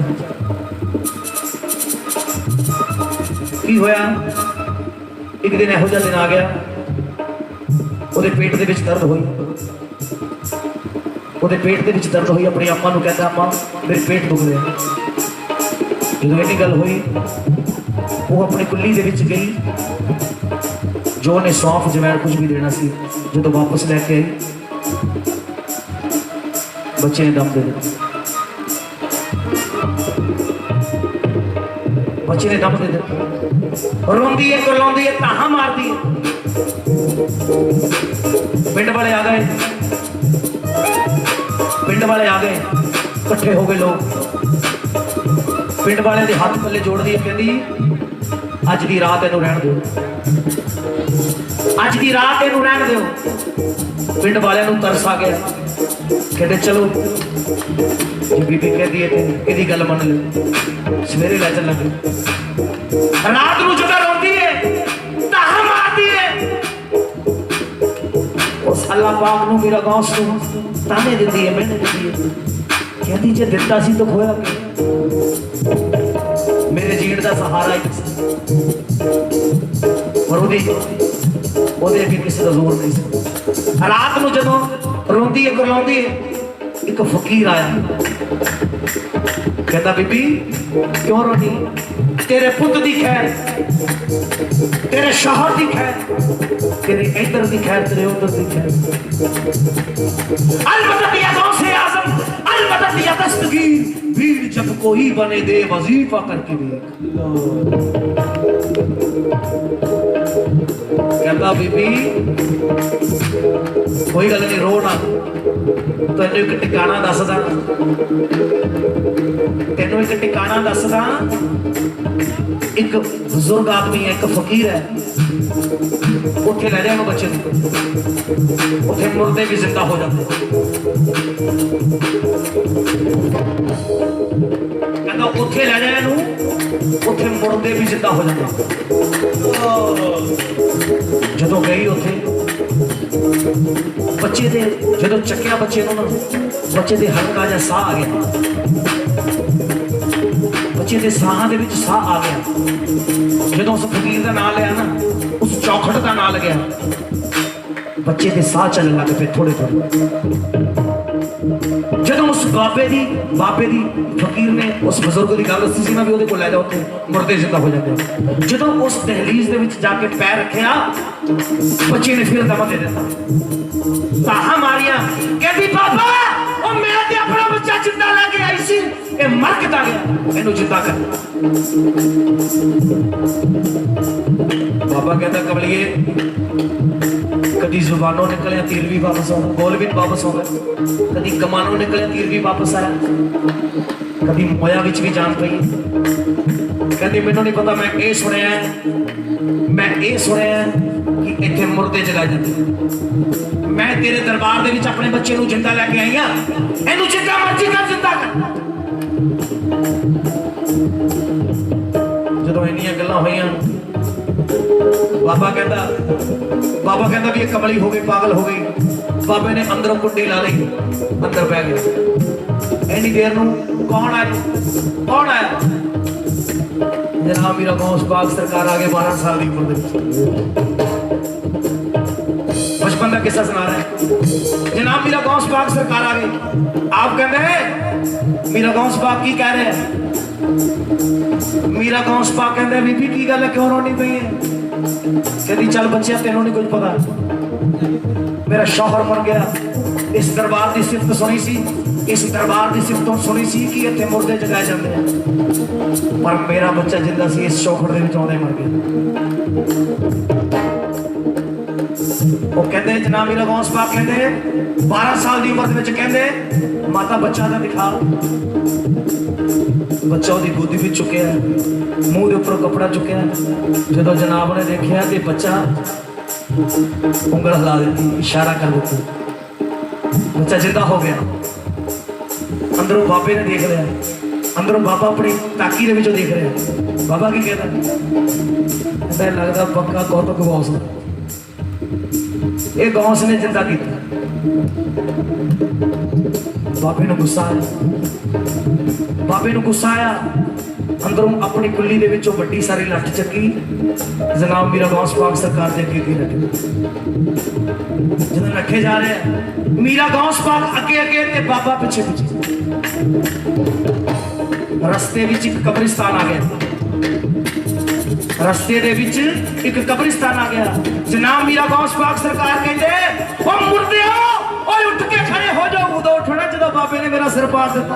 की होया एक दिन ਇਹੋ ਜਿਹਾ दिन आ गया ਉਹਦੇ पेट ਦੇ ਵਿੱਚ दर्द हुई ਉਹਦੇ पेट ਦੇ ਵਿੱਚ दर्द हुई अपनी अम्मा ਨੂੰ ਕਹਿੰਦਾ अम्मा मेरे पेट दुख ਰਿਹਾ ਜਦੋਂ ਇਹ ਗੱਲ ਹੋਈ ਉਹ ਆਪਣੀ ਕੁੱਲੀ ਦੇ ਵਿੱਚ ਗਈ ਜੋ ਨੇ ਸੌਂਫ ਜਵੈਣ ਕੁਝ ਵੀ ਦੇਣਾ ਸੀ ਜਦੋਂ ਵਾਪਸ ਲੈ ਕੇ ਆਈ ਬੱਚੇ ਨੇ ਦਮ ਦੇ ਦਿੱਤਾ बच्चे ने दम दे दिया रोंदी है करलाउंदी है ताहा मारती है पिंड वाले आ गए इकट्ठे हो गए लोग पिंड वाले के हाथ पल्ले जोड़ दिए कहती अज की रात इनू रहन दो अज की रात इनू रहन दो पिंड वाले तरस आ गया कहते चलो जी बीबी कहती है कि गल मन लो सवेरे लै चलांगे रात को जो रोती है ताहा मारती है उस अल्लाह पाक नू मेरा गौस नू ताने देती है मैंने देती है कहती जे दिता सी तो खोया कि मेरे जीण का सहारा ही और ओदे भी किसी का जोर नहीं सी रात को जो रोंदी है करलाउंदी है एक फकीर आया कहता बीबी क्यों रोनी तेरे पुत दी खैर तेरे शौहर दी खैर तेरे इधर दी खैर तेरे उधर दी खैर अलमदद या गौसे आज़म अलमदद या दस्तगीर भीड़ जब कोई बने दे वजीफा करके देख कहता बीबी कोई गल नहीं रो ना तेन एक टिकाणा दसदा तेन एक टिकाणा दसदा एक बुजुर्ग आदमी है एक फकीर है उत्थे ले जाओ बच्चे को उत्थे मुर्दे भी जिंदा हो जाते कहता उत्थे ले जाओ उत्थे मुर्दे भी जिंदा हो जाते जदों गई उत्थे बच्चे दे जदों चक्या बच्चे बच्चे दे हल्का जा साह आ गया बच्चे दे साहां दे विच साह आ गया जदों उस फकीर का नाम लिया ना उस चौखट का नाम लग्या बच्चे दे साह चलने लग पे थोड़े थोड़े जदों उस बाबे दी फकीर ने उस बुजुर्ग की गल दसी सी ना भी ओदे कोल ले जाओ उत्थे मुर्दे जिंदा हो जाते जदों उस दहलीज दे विच जाके पैर रखिया बच्चे ने फिर दम दे दिता ताहा मारिया कहती बाबा ओ मैं ते अपना बच्चा जिंदा लेके आई सी ए मर के गया इनू जिंदा कर बाबा कहता कमलिए कभी जुबानों निकलिया तीर भी वापस आया, बोल भी वापस आया, कभी कमानों निकलिया तीर भी वापस आया, कभी मोया विच भी जान पई। कहते मैनू नहीं पता मैं ये सुनिया कि इत्थे मुर्दे जगाए जाते। मैं तेरे दरबार दे विच अपने बच्चे नूं जिंदा लैके आई हां, इहनूं जिंदा मर्जी कर जिंदा कर। जदों इन्नियां गल्लां होईयां बाबा कहता भी ये कमली हो गई, पागल हो गई। बाबे ने अंदरों कुंडी ला ली, अंदर पै गया। इन्नी देर नूं कौन आया? जनाब मीरा गौस पाक सरकार आ गए 12 साल की उम्र। बचपन का किस्सा सुना रहा है। जनाब मीरा गौस पाक सरकार आ गए। आप कहते हैं मीरा गौस पाक की कह रहे हैं? मीरा गौस पाक कहते बीबी की गल है, क्यों रोनी पई है? कहती चल बच्चे तेनों नहीं कुछ पता, मेरा शौहर मर गया। इस दरबार की सिफत सुनी सी, इस दरबार की सिफत सुनी सी कि इतने मुर्दे जगाए जाते हैं, पर मेरा बच्चा जिंदा सी इस चौखड़ के विच आउंदे मर गया। वो कहते जनाब मेरा गौस पाक कहते 12 साल की उम्र में कहते माता बच्चा का दिखा। बच्चा उसकी गोदी भी चुकया, मूँह के उपर कपड़ा चुकया। जो जनाब ने देखा कि बच्चा उंगल हिला दी, इशारा कर देती, बच्चा जिंदा हो गया। अंदरों बाबे ने देख लिया, अंदरों बाबा अपनी ताकी के विचों देख रहा। बाबा की कहता लगता पक्का कौतुक गौस ने, ये गौस ने जिंदा किया। बाबे ने गुस्सा आया, अंदरों अपनी कुल्ली दे विचों बड़ी सारी लठ चकी। जनाब मीरा गौस पाक सरकार के अगे अगे रखे। जब रखे जा रहे हैं मीरा गौस पाक अगे अगे ते बाबा पिछे पिछे। रस्ते विच एक कब्रिस्तान आ गया, रस्ते दे विच एक कब्रिस्तान आ गया। जनाब मीरा गौस पाक सरकार कहते ओ मुर्दिओ ओए उठ के खड़े हो जाओ। उदों उठना जदों बाबे ने मेरा सिर पाड़ दिता।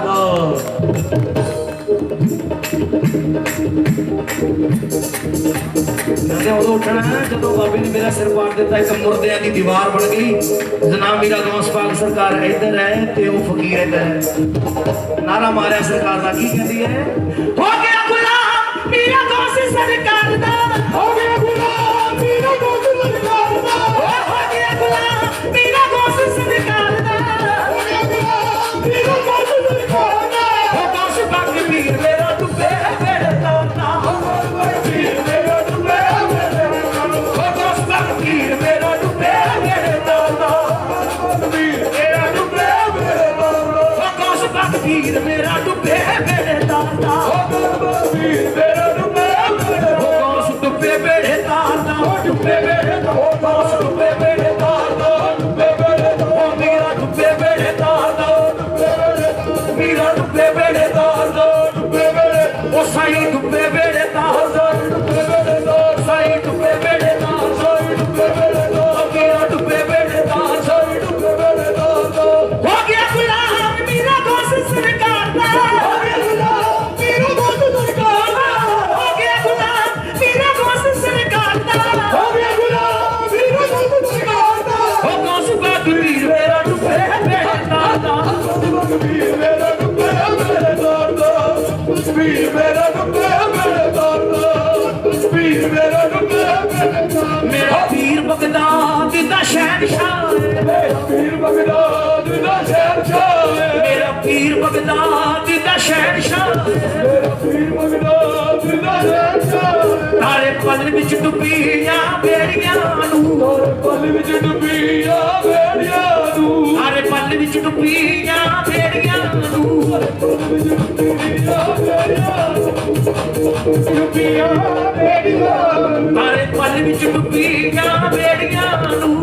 उदों उठना जदों बाबे ने मेरा सिर पाड़ दिता। एक मुर्दियां दी दीवार बन गई। जनाब मीरा गौस पाक सरकार इधर है ते ओ फकीर इधर है। नारा मारिया सरकार दा की कहती है हो गया गुलाम मीरा गौस सरकार दा, हो गया गुलाम मीरा गौस सरकार दा, हो गया गुलाम मीरा गौस सरकार दा, हो गया गुलाम मीरा गौस सरकार दा। हो गौस पाक पीर मेरा डुबे मेरे तोता, हो गौस पीर मेरा डुबे मेरे तोता, हो गौस पाक पीर मेरा डुबे मेरे तोता, पीर मेरा डुबे मेरे तोता, हो गौस पाक पीर मेरा डुबे मेरे तोता, हो गौस पीर मेरा डुबे मेरे तोता, हो गौस डुबे मेरे तोता, हो डुबे मेरे तोता, हो गौस डुबे मेरे तोता, डुबे मेरे तोता, मेरा डुबे मेरे तोता, डुबे मेरे तोता, मेरा डुबे मेरे तोता, डुबे मेरे ओ साईं डुबे मेरे तोता, डुबे मेरे तोता, साईं डुबे मेरे तोता, डुबे मेरे तोता, मेरा डुबे मेरे तोता, डुबे मेरे तोता। हो गया गुलाम मीरा गौस सरकार दा, हो गया गुलाम मीरा गौस सरकार दा, हो गया गुलाम मीरा गौस सरकार दा, हो गया गुलाम मीरा गौस सरकार दा। हो गौस पाक पीर मेरा डुबे मेरे तोता, पीर मेरा डुबे मेरे तोता, पीर मेरा डुबे मेरे तोता, पीर मेरा डुबे मेरे तोता। मेरा पीर बगदाद दा शहंशाह, मेरा पीर बगदाद दा शहंशाह, मेरा पीर बगदाद दा शहंशाह, मेरा पीर बगदाद दा शहंशाह। तारे पल विच डुबियां बेड़ियां नूं, तारे पल विच डुबियां बेड़ियां नूं, तारे पल विच डुबियां बेड़ियां नूं, तारे पल विच डुबियां बेड़ियां नूं, डुबियां बेड़ियां नूं, तारे पल विच डुबियां बेड़ियां नूं,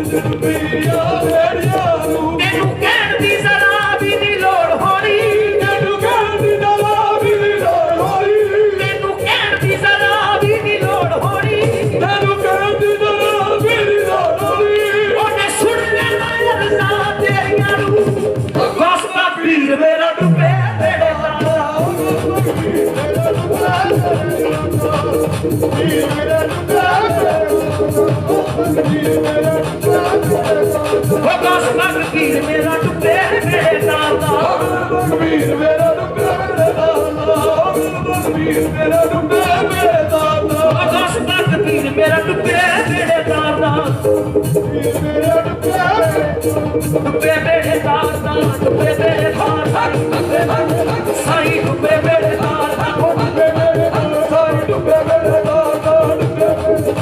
डुबियां बेड़ियां नूं। तैनूं कहण दी जरा भी नहीं लोड़ होनी, तैनूं कहण दी जरा भी नहीं लोड़ होनी, तैनूं कहण दी जरा भी नहीं लोड़ होनी, तैनूं कहण दी जरा भी नहीं लोड़ होनी। ओने सुन लेना अरज़ां तेरियां नूं, गौस पाक पीर मेरा डुबे मेरे तोता, पीर मेरा डुबे मेरे तोता, पीर मेरा डुबे मेरे तोता, पीर मेरा दस लख पीर मेरा डुबे मेरे नाल दा वीर मेरा डुबे मेरे दादा वीर मेरा डुबे मेरे दादा दस लख पीर मेरा डुबे मेरे नाल दा वीर मेरा डुबे मेरे नाल दा डुबे मेरे नाल दा साई डुबे मेरे नाल दा डुबे मेरे साई डुबे मेरे दादा डुबे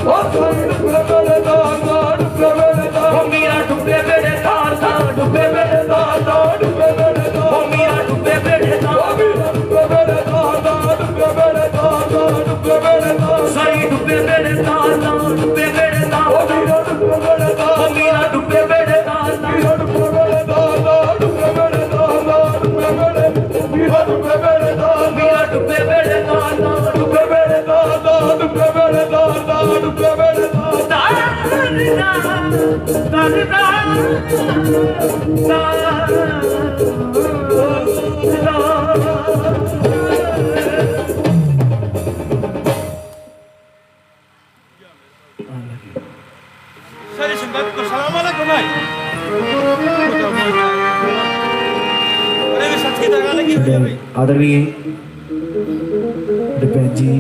ओ साई डुबे मेरे दादा डुबे मेरे दादा ओ मियां डुबे मेरे नाल दा डुबे मेरे दादा डुबे मेरे ओ मियां डुबे मेरे नाल डुबे मेरे दादा डुबे मेरे दादा डुबे मेरे दादा साई डुबे मेरे नाल दा डुबे मेरे नाल ओ वीरा डुबे मेरे ओ दादा मियां डुबे मेरे नाल दा वीरा डुबे मेरे दादा डुबे मेरे दादा डुबे मेरे वीरा डुबे मेरे दादा मियां डुबे मेरे नाल दा डुबे मेरे दादा डुबे मेरे दादा डुबे मेरे दादा सारी संगत को सलाम अलैकुम भाई अरे भी सच की तरह लगी हुई है भाई आदरणीय भैन जी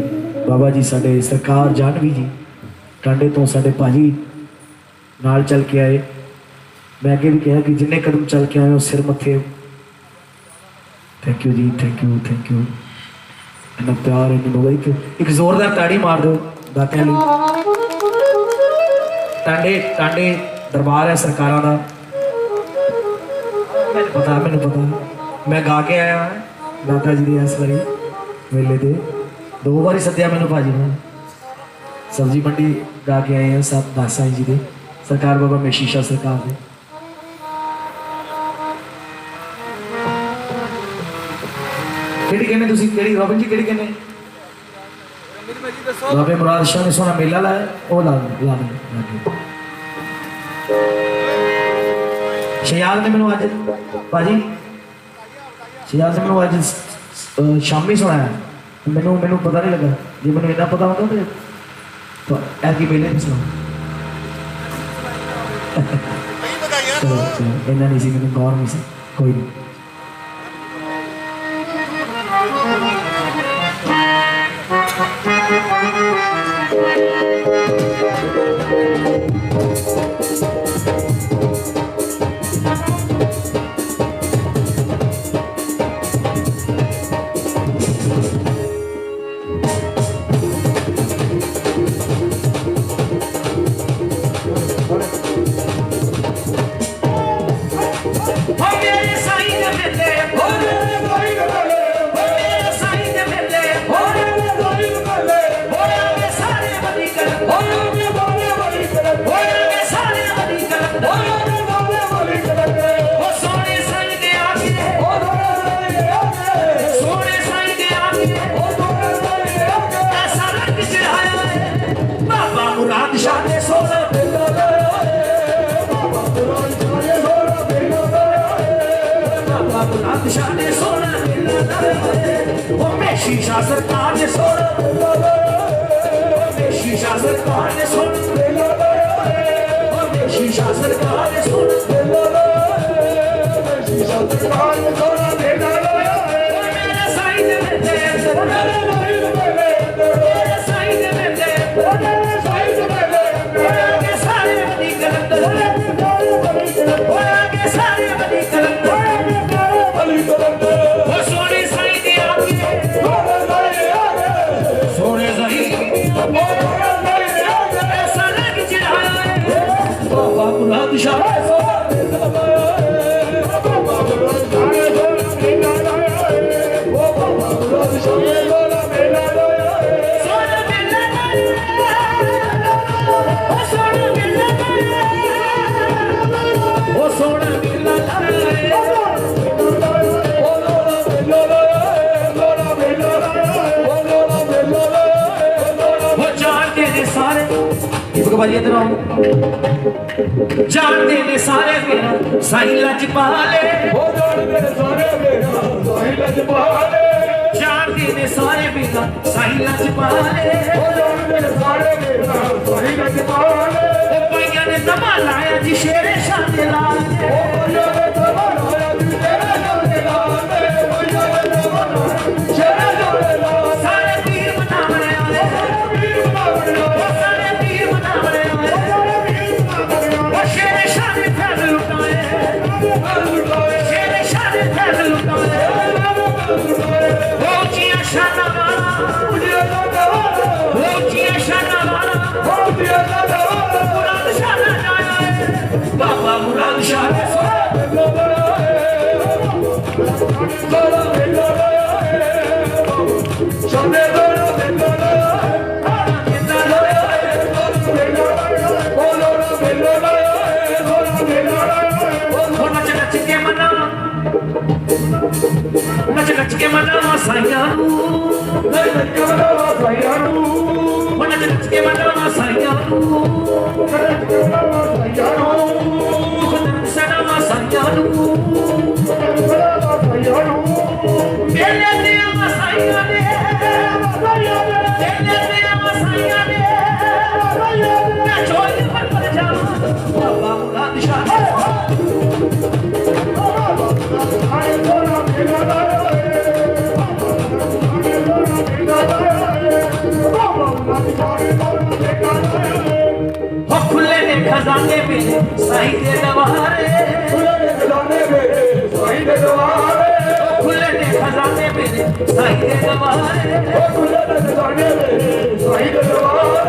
बाबा जी साडे सरकार जानवी जी टांडे तो साडे भाजी नाल चल के आए मैं अगे भी कहा कि जिन्ने कदम चल के आए हो सिर मथे thank you ji thank you इन्ना प्यार इन्नी मोहब्बत एक जोरदार ताड़ी मार दो दातियां लई टांडे टांडे दरबार है सरकारां दा मैनूं पता मैं गा के आया दाता जी दी इस बारी मेले दे 2 बारी सद्या मैनूं भाजी ने सब्जी मंडी गा के आए हैं सब दासा जी दे सरकार बाबा मेशीशा सरकार दे केड़ी कहने तुसी केड़ी रॉबिन जी केड़ी कहने बाबे मुराद शाह ने सोना मेला लाया ओ ला शयाल ने मैनूं अज भाजी शयाल ने मैनूं अज शामी सुनाया मैनूं पता नहीं लगा जे मैनूं इन्ना पता होंदा तो ऐसी मेले नहीं सुना चलो इन्ना नहीं सी मैनूं गौर नहीं सी कोई नहीं शीशा सरकार ने सोना शीशा सरकार ने सोना शीशा सरकार ने सोना शीशा सरकार ने सोना मेरे साईं ने मेरे साईं ने मेरे सारे बड़ी कलंदर के सारे बड़ी कलंदर वो सोने साईं ने आके सोने साईं ऐसा लग चिढ़ाया बाबा मुराद शाह भाजी इधर आओ जानते ने सारे मेरा साईं लजपाले हो जानते ने सारे मेरा साईं लजपाले जानते ने सारे मेरा साईं लजपाले हो जानते ने सारे मेरा साईं लजपाले गोरिया ने दमा लाया जी शेरे शाह दे लाल ने गोरिया ने दमा लाया जी शेरे शाह दे लाल ने गोरिया ने दमा लाया शेरे शाह दे लाल सारे पीर मनावणे आए पीर मनावणे आए सारे पीर मनावणे आए सारे पीर मनावणे आए शेरे शाह दे फैल लुटाए शेरे शाह दे फैल लुटाए ऊंचियां शाना वाला ऊंचियां शाना वाला मुराद शाह ने आया है बाबा मुराद शाह ने नच नच के मनावा साईयां नू नच नच के मनावा साईयां नू नच नच के मनावा साईयां नू नच के मनावा साईयां नू सनावा साईयां नू सनावा साईयां नू मेले ते आवा साईयां ने मेले ते आवा साईयां ने मैं चोल पर जावां बाबा मुराद शाह खुले ने खजाने में साईं दे दवारे खुले ने खजाने में साईं दे दवारे खुले ने खजाने में साईं दे दवारे खुले ने खजाने में साईं दे दवारे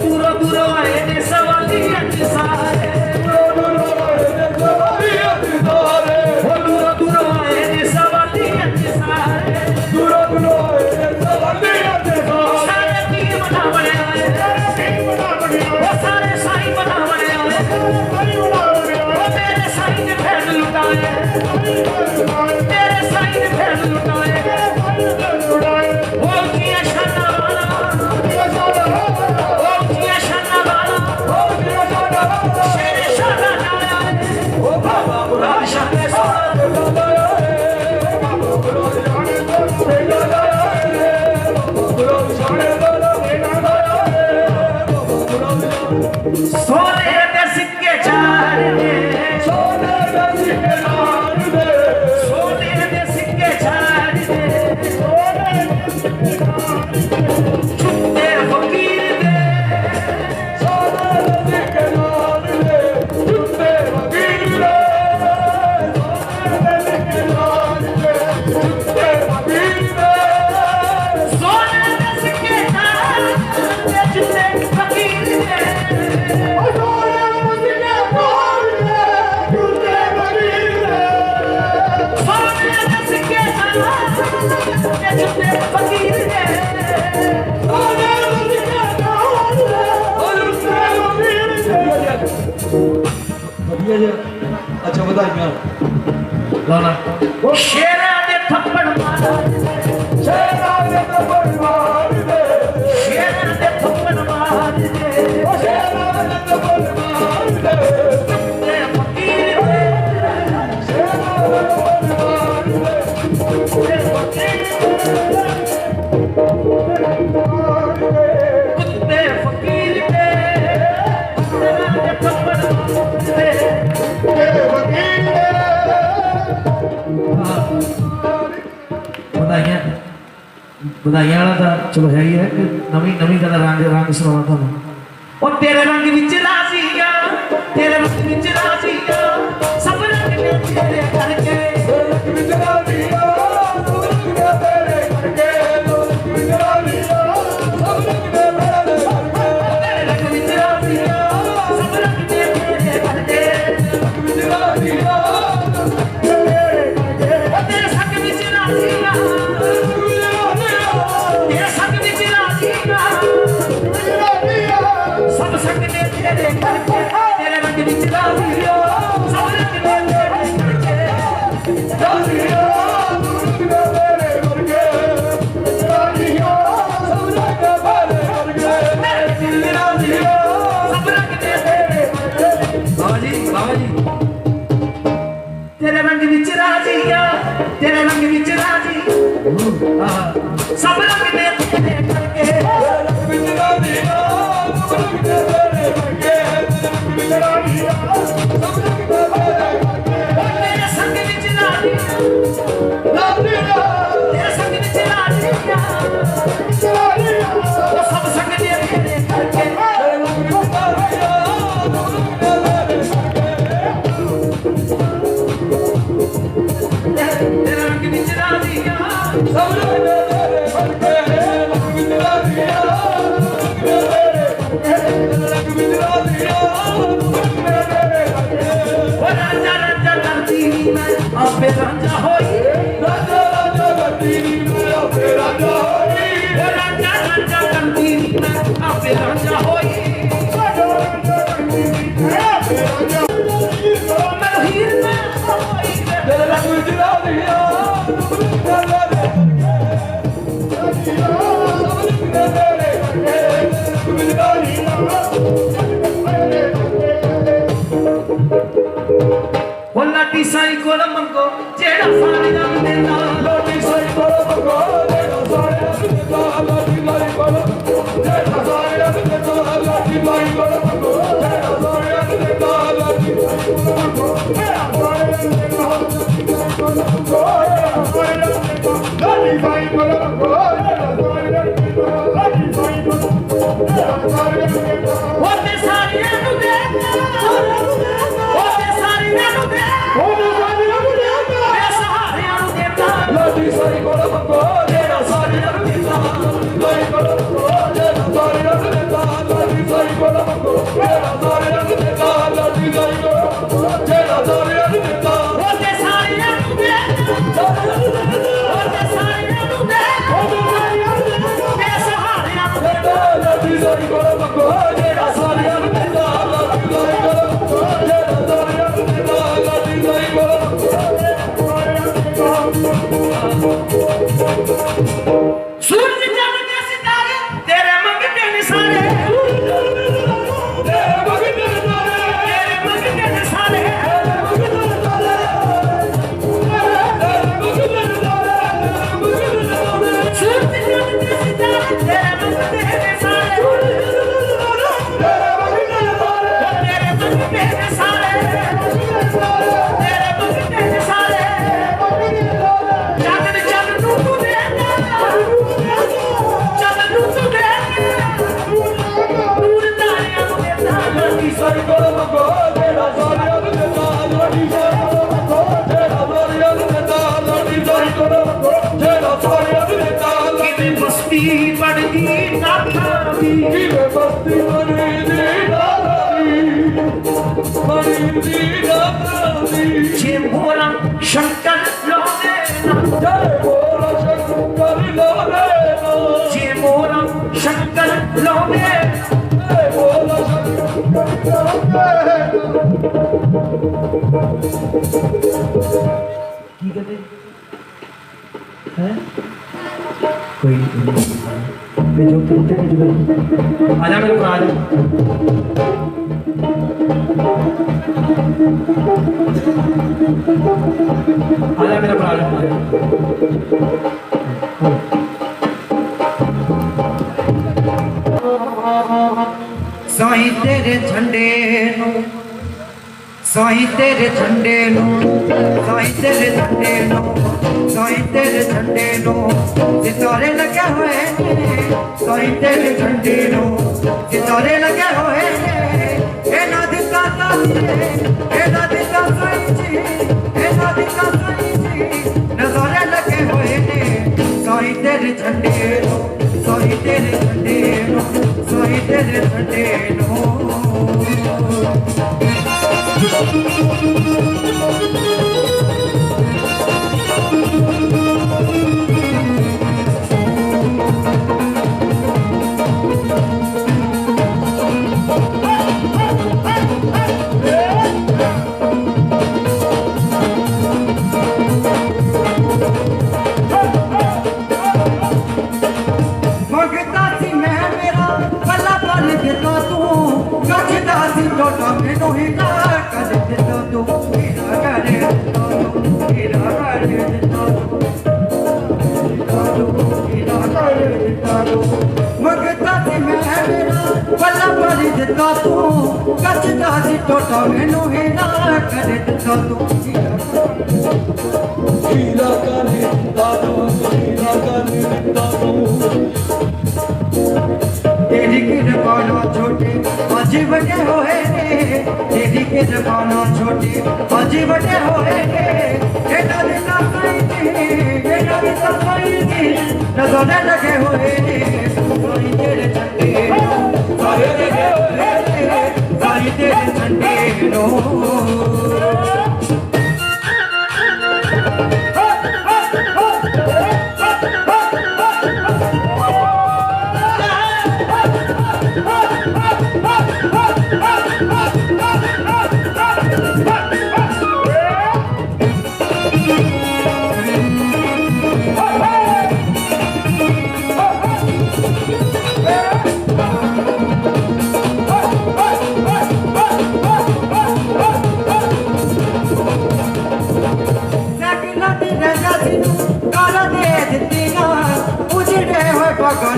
दूर दूर आए ने सवाली अच सारे दूर आए ने सवाली अच सारे दूर दूर आए ने सवाली अच सारे दूर दूर आए ने सवाली अच सारे सारे पीर मनावणे आए सारे पीर मनावणे आए सारे साईं मनावणे आए साईं मनावणे आए मेरे साईं ने फैल लुटाए तेरे साईं ने फैल लुटाए ओ किया शाना वाला ओ किया शाना वाला शेरे शाह दा नाया ओ बाबा मुराद शाह ने सोने दे सिक्के चार दे सोने दे सिक्के चार दे सोने दे सिक्के चार दे सोने दे सिक्के चार दे छुट्टे फकीर दे सोने दे सिक्के चार दे छुट्टे फकीर दे सोने दे सिक्के चार दे छुट्टे फकीर दे सोने दे सिक्के चार दे छुट्टे फकीर दे अच्छा बताइए लाना शेरा दे थप्पड़ मारा शेरा दे थप्पड़ मार दे शेरा दे थप्पड़ मार दे शेरा दे थप्पड़ मार दे ते फकीर दे शेरा दे थप्पड़ मार दे ते फकीर कुत्ते फकीर दे शेरा दे थप्पड़ मार दे बधाइयां वाला था चलो है ही है नवी नवी का रंग सुनाना था और तेरे रंग विच राजिया तेरे रंग विच राजिया सब रंग ने तेरे करके रंग विच राजिया सब रंग ने तेरे करके रंग विच राजिया सब रंग ने तेरे करके तेरे रंग विच राजिया सब रंग ने तेरे करके रंग विच राजिया तेरे संग विच राजिया सब संग ने तेरे करके तेरे रंग विच राजिया सब रंग ने तेरे करके राजिया रंग ने तेरे करके राजिया सब रंग ने तेरे करके मेरे दिल राजिया सब रंग ने तेरे करके बाबा जी तेरे रंग विच राजिया तेरे रंग विच राजी सब रंग ने तेरे करके रंग विच राजिया सब रंग ने तेरे करके तेरे संग विच लाडियां तेरे संग विच लाडियां वो सब संग दे तेरे करके तेरे रंग विच लाडियां वो राजा राजा करती मैं आपे राजा होई वो राजा राजा करती मैं आपे राजा होई मैं हीर में होई वो लाटी साई कोल मंगो जेड़ा सारे नाम देता लाटी साई कोल मंगो जेड़ा सारे नाम देता लाटी माई कोल जेड़ा सारे नाम देता लाटी माई कोल मंगो जेड़ा सारे नाम देता लाटी माई कोल मंगो जेड़ा सारे नाम देता लाटी माई कोल मंगो जेड़ा सारे नाम देता लाटी माई कोल मंगो जेड़ा सारे नाम देता लाटी माई कोल मंगो जेड़ा सारे नाम देता वो ते सारे नाम देता वो ते सारे नाम देता लाटी साई कोल मंगो जेड़ा सारे नाम देता लाटी कोल मंगो जेड़ा सारे नाम देता लाटी साई कोल मंगो जेड़ा सारे नाम देता लाटी साई कोल मंगो जेड़ा सारे नाम देता वो ते सारे नाम देता वो ते सारे नाम देता बेसहारे नाम देता लाटी साई कोल मंगो जेड़ा सारे नाम देता लाटी साई कोल मंगो जेड़ा सारे नाम देता लाटी साई कोल मंगो सूरज चांद के सितारे तेरे मंगते ने सारे तेरे मंगते ने सारे तेरे मंगते ने सारे सूरज चांद के सितारे तेरे मंगते ने सारे तेरे मंगते ने सारे तेरे मंगते ने सारे चांद चांद तू देता चांद तू देता दूर तारियां देता लाटी साई कोल मंगो जेड़ा सारे नाम देता लाटी साई कोल मंगो जेड़ा सारे नाम देता लाटी साई कोल मंगो जेड़ा सारे नाम देता किवे बस्ती बढ़दी नाथा दी किवे बस्ती बढ़दी नाथा दी जे भोला शंकर लोने जय भोला शंकर लोने जे भोला शंकर लोने जय भोला शंकर लोने की कहते हैं कोई मैं जो कहते हैं जो आजा मेरे को आजा आजा मेरा भरा साईं तेरे झंडे नू साईं तेरे झंडे नू साईं तेरे झंडे नू साईं तेरे झंडे नू सितारे लगे हुए साईं तेरे झंडे नू सितारे लगे हुए एना दिता साईं जी एना दिता साईं जी नजारे लगे हुए ने साईं तेरे झंडे नू साईं तेरे झंडे नू साईं तेरे झंडे नू ਦਿੱਤਾ ਤੂੰ ਕੱਚ ਦਾ ਸੀ ਟੋਟਾ ਮੈਨੂੰ ਹੀ ਨਾ ਕਰ ਦਿੱਤਾ ਤੂੰ ਹੀਰਾ ਕਰੇ ਦਾਦੋ ਹੀਰਾ ਕਰੇ ਦਾਦੋ तेरी कृपा ना छोटे आज बड़े होए ने तेरी कृपा ना छोटे आज बड़े होए ने ये ना साईं जी नजर लगे होए ने साईं तेरे झंडे सारे लगे होए ने साईं तेरे झंडे नो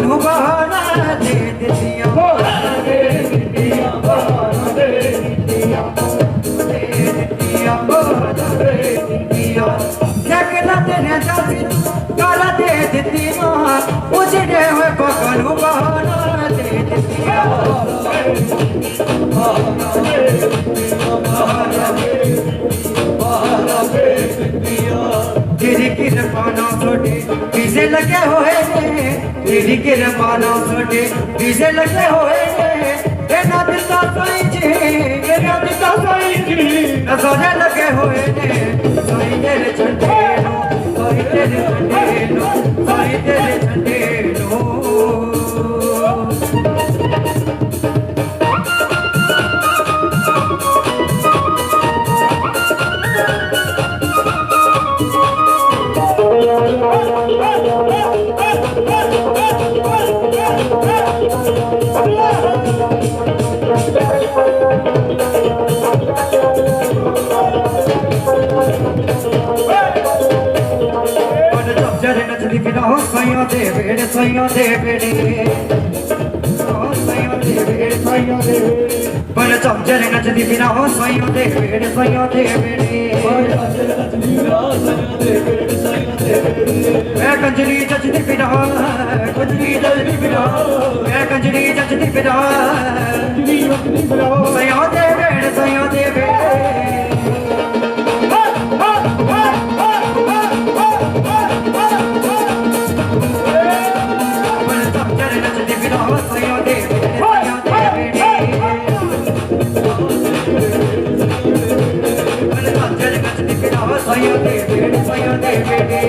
ਨੂੰ ਬਹਾਨਾ ਦੇ ਦਿੱਤੀਆਂ ਬਹਾਨਾ ਦੇ ਦਿੱਤੀਆਂ ਬਹਾਨਾ ਦੇ ਦਿੱਤੀਆਂ ਬਹਾਨਾ ਦੇ ਦਿੱਤੀਆਂ ਜਗਲਾ ਤੇਰੇ ਜਾਤੀ ਕਾਲਾ ਦੇ ਦਿੱਤੀਆਂ ਉਜੜੇ ਹੋਏ ਪੱਗਾਂ ਨੂੰ ਬਹਾਨਾ ਦੇ ਦਿੱਤੀਆਂ ਬਹਾਨਾ ਦੇ ਦਿੱਤੀਆਂ ਬਹਾਨਾ ਦੇ ਦਿੱਤੀਆਂ तेरी कृपा ना छोटे वीजे लगे होए ने तेरी कृपा ना छोटे वीजे लगे होए ने ये ना दिता साईं जी ये ना दिता साईं जी नजर लगे होए ने साईं तेरे झंडे नो साईं तेरे झंडे नो साईं तेरे झंडे नो ਸਾਈਆਂ ਦੇ ਵੇੜੇ ਸਾਈਆਂ ਦੇ ਵੇੜੇ ਸਾਈਆਂ ਦੇ ਵੇੜੇ ਸਾਈਆਂ ਦੇ ਬਨ ਚਮਚੇ ਨੱਚਦੀ ਬਿਨਾ ਹੋ ਸਾਈਆਂ ਦੇ ਵੇੜੇ ਸਾਈਆਂ ਦੇ ਵੇੜੇ ਬਨ ਚਮਚੇ ਨੱਚਦੀ ਬਿਨਾ ਸਾਈਆਂ ਦੇ ਵੇੜੇ ਸਾਈਆਂ ਦੇ ਵੇੜੇ ਮੈਂ ਕੰਜਰੀ ਜੱਜਦੀ ਬਿਨਾ ਕੰਜਰੀ ਜੱਜਦੀ ਬਿਨਾ ਮੈਂ ਕੰਜਰੀ ਜੱਜਦੀ ਬਿਨਾ ਕੰਜਰੀ ਜੱਜਦੀ ਬਿਨਾ ਸਾਈਆਂ ਦੇ ਵੇੜੇ ਸਾਈਆਂ ਦੇ ਵੇੜੇ ਸਾਈਆਂ ਦੇ ਵੇੜੇ ਸਾਈਆਂ ਦੇ ਵੇੜੇ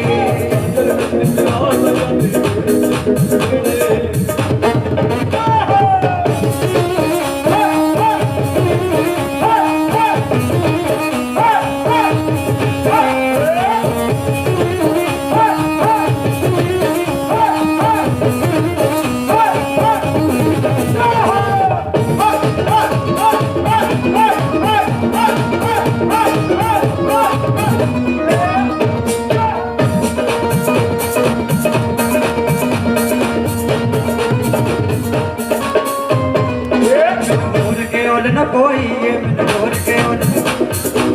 कोई मैंने और के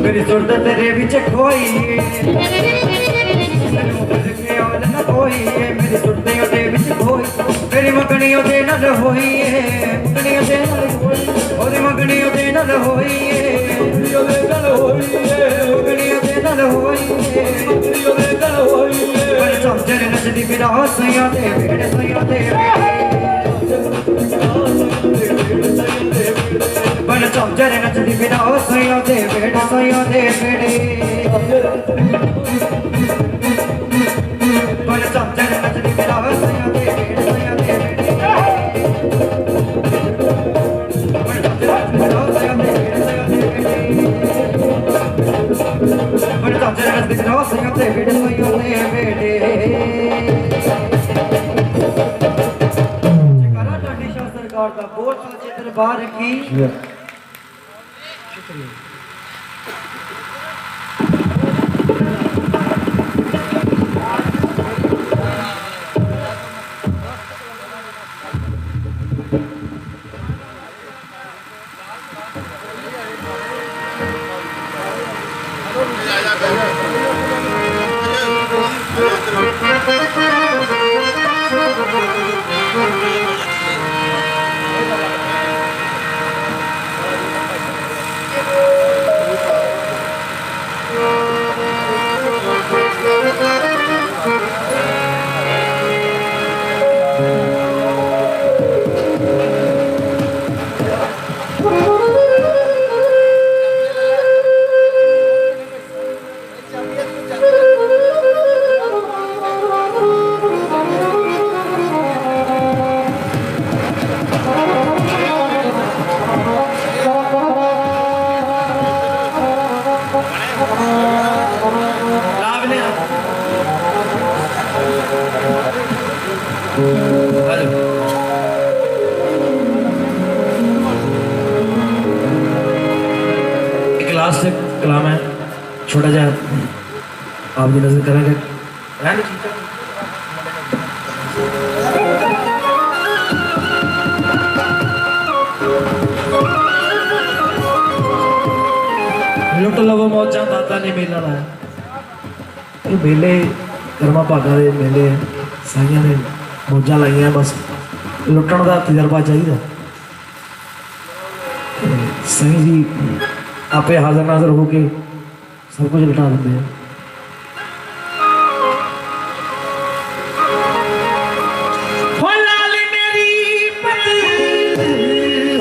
मेरी सुरत तेरे बिच खोई कोई मेरी सुरत तेरे बिच खोई मेरी मगनी ओदे नाल होई मगनी ओदे नाल होई ओदी मगनी ओदे नाल होई ओदे नाल होई मगनी ओदे नाल होई मगनी ओदे नाल होई पर चमचे नचदी बिना साईं दे वेड़े साईं दे बन चमचे नचदी बिना साईं दे वेड़े साईं दे वेड़े बन चमचे नचदी बिना साईं दे वेड़े साईं दे वेड़े बन चमचे नचदी बिना साईं दे वेड़े साईं दे वेड़े बन चमचे नचदी बिना साईं दे वेड़े साईं दे वेड़े जयकारा टाडी शाह सरकार दा बोल साचे दरबार की शुक्रिया। एक लास्ट कलाम है छोटा जा आप भी नजर करेंगे है ना? लुट लवो मौजा दाता ने मेला लाया ये मेले कर्मा भागा दे मेले साइयां ने मौजा लाइया बस लुटण का तजर्बा चाहिए सही जी आपे हाजिर नाजर होके सब कुछ लुटा देंगे हैं। हो लाल मेरी पति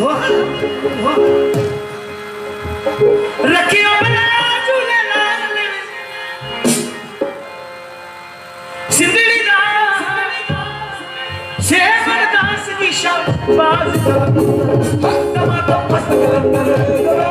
हो रखियो बना झूले लाल सिंदड़ी शेखर दास की शाबाश टमाटो मस्त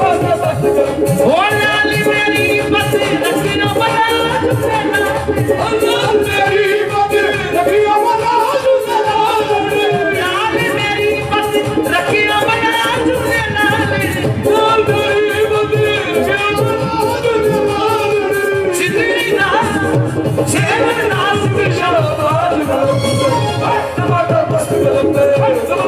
ओ लाली मेरी बस रखियो बना झूले लाल मेरी बस रखियो बना झूले लाल मेरी बस रखियो बना झूले लाल मेरी बस रखियो बना झूले लाल सिंदड़ी दास शेखर दास की शाबाश टमाटर मस्त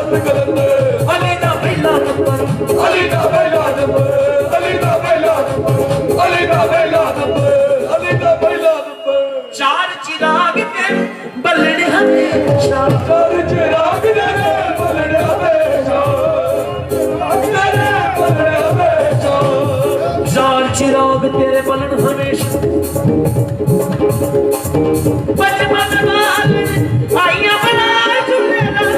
अली दा पहला नंबर अली दा पहला नंबर अली दा पहला नंबर अली दा पहला नंबर अली दा पहला नंबर चार चिराग के बलड़ हमेशा चार चिराग के बलड़ हमेशा बलड़ हमेशा चार चिराग तेरे बलड़ हमेशा बचपन वाल आइया बना झूले लाल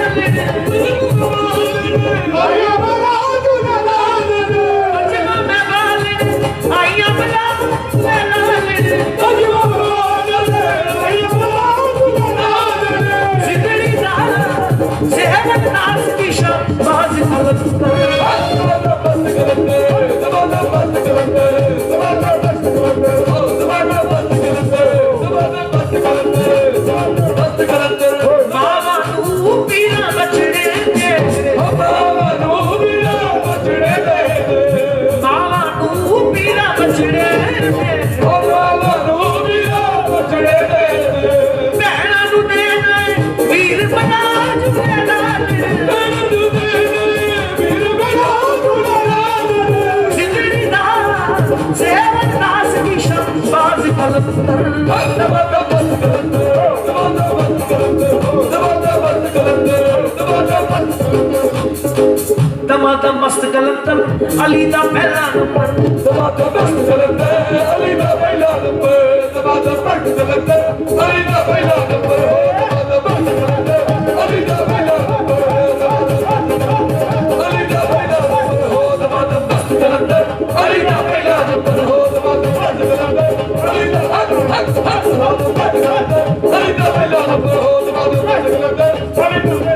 आइया बना झूले लाल बचपन वाल आइया बना झूले लाल बचपन वाल आइया बना झूले लाल सिंदड़ी दास सेहत दास की शाबाश बाबा नू पीरा बछड़े दे बाबा नू पीरा बछड़े दे बाबा नू पीरा बछड़े दे बाबा नू पीरा बछड़े दे भैणा नू दे दे वीर बना झूले लाल भैणा नू दे दे वीर बना झूले लाल सिंदड़ी दास सेवक दास की शाबाश दमादम मस्त कलंदर अली दा पहला नंबर दमादम मस्त कलंदर अली दा पहला नंबर दमादम मस्त कलंदर अली दा पहला नंबर दमादम मस्त कलंदर अली दा पहला नंबर अली दा पहला नंबर दमादम मस्त कलंदर अली दा पहला नंबर दमादम मस्त कलंदर अली दा हक हक हक अली दा पहला नंबर दमादम मस्त कलंदर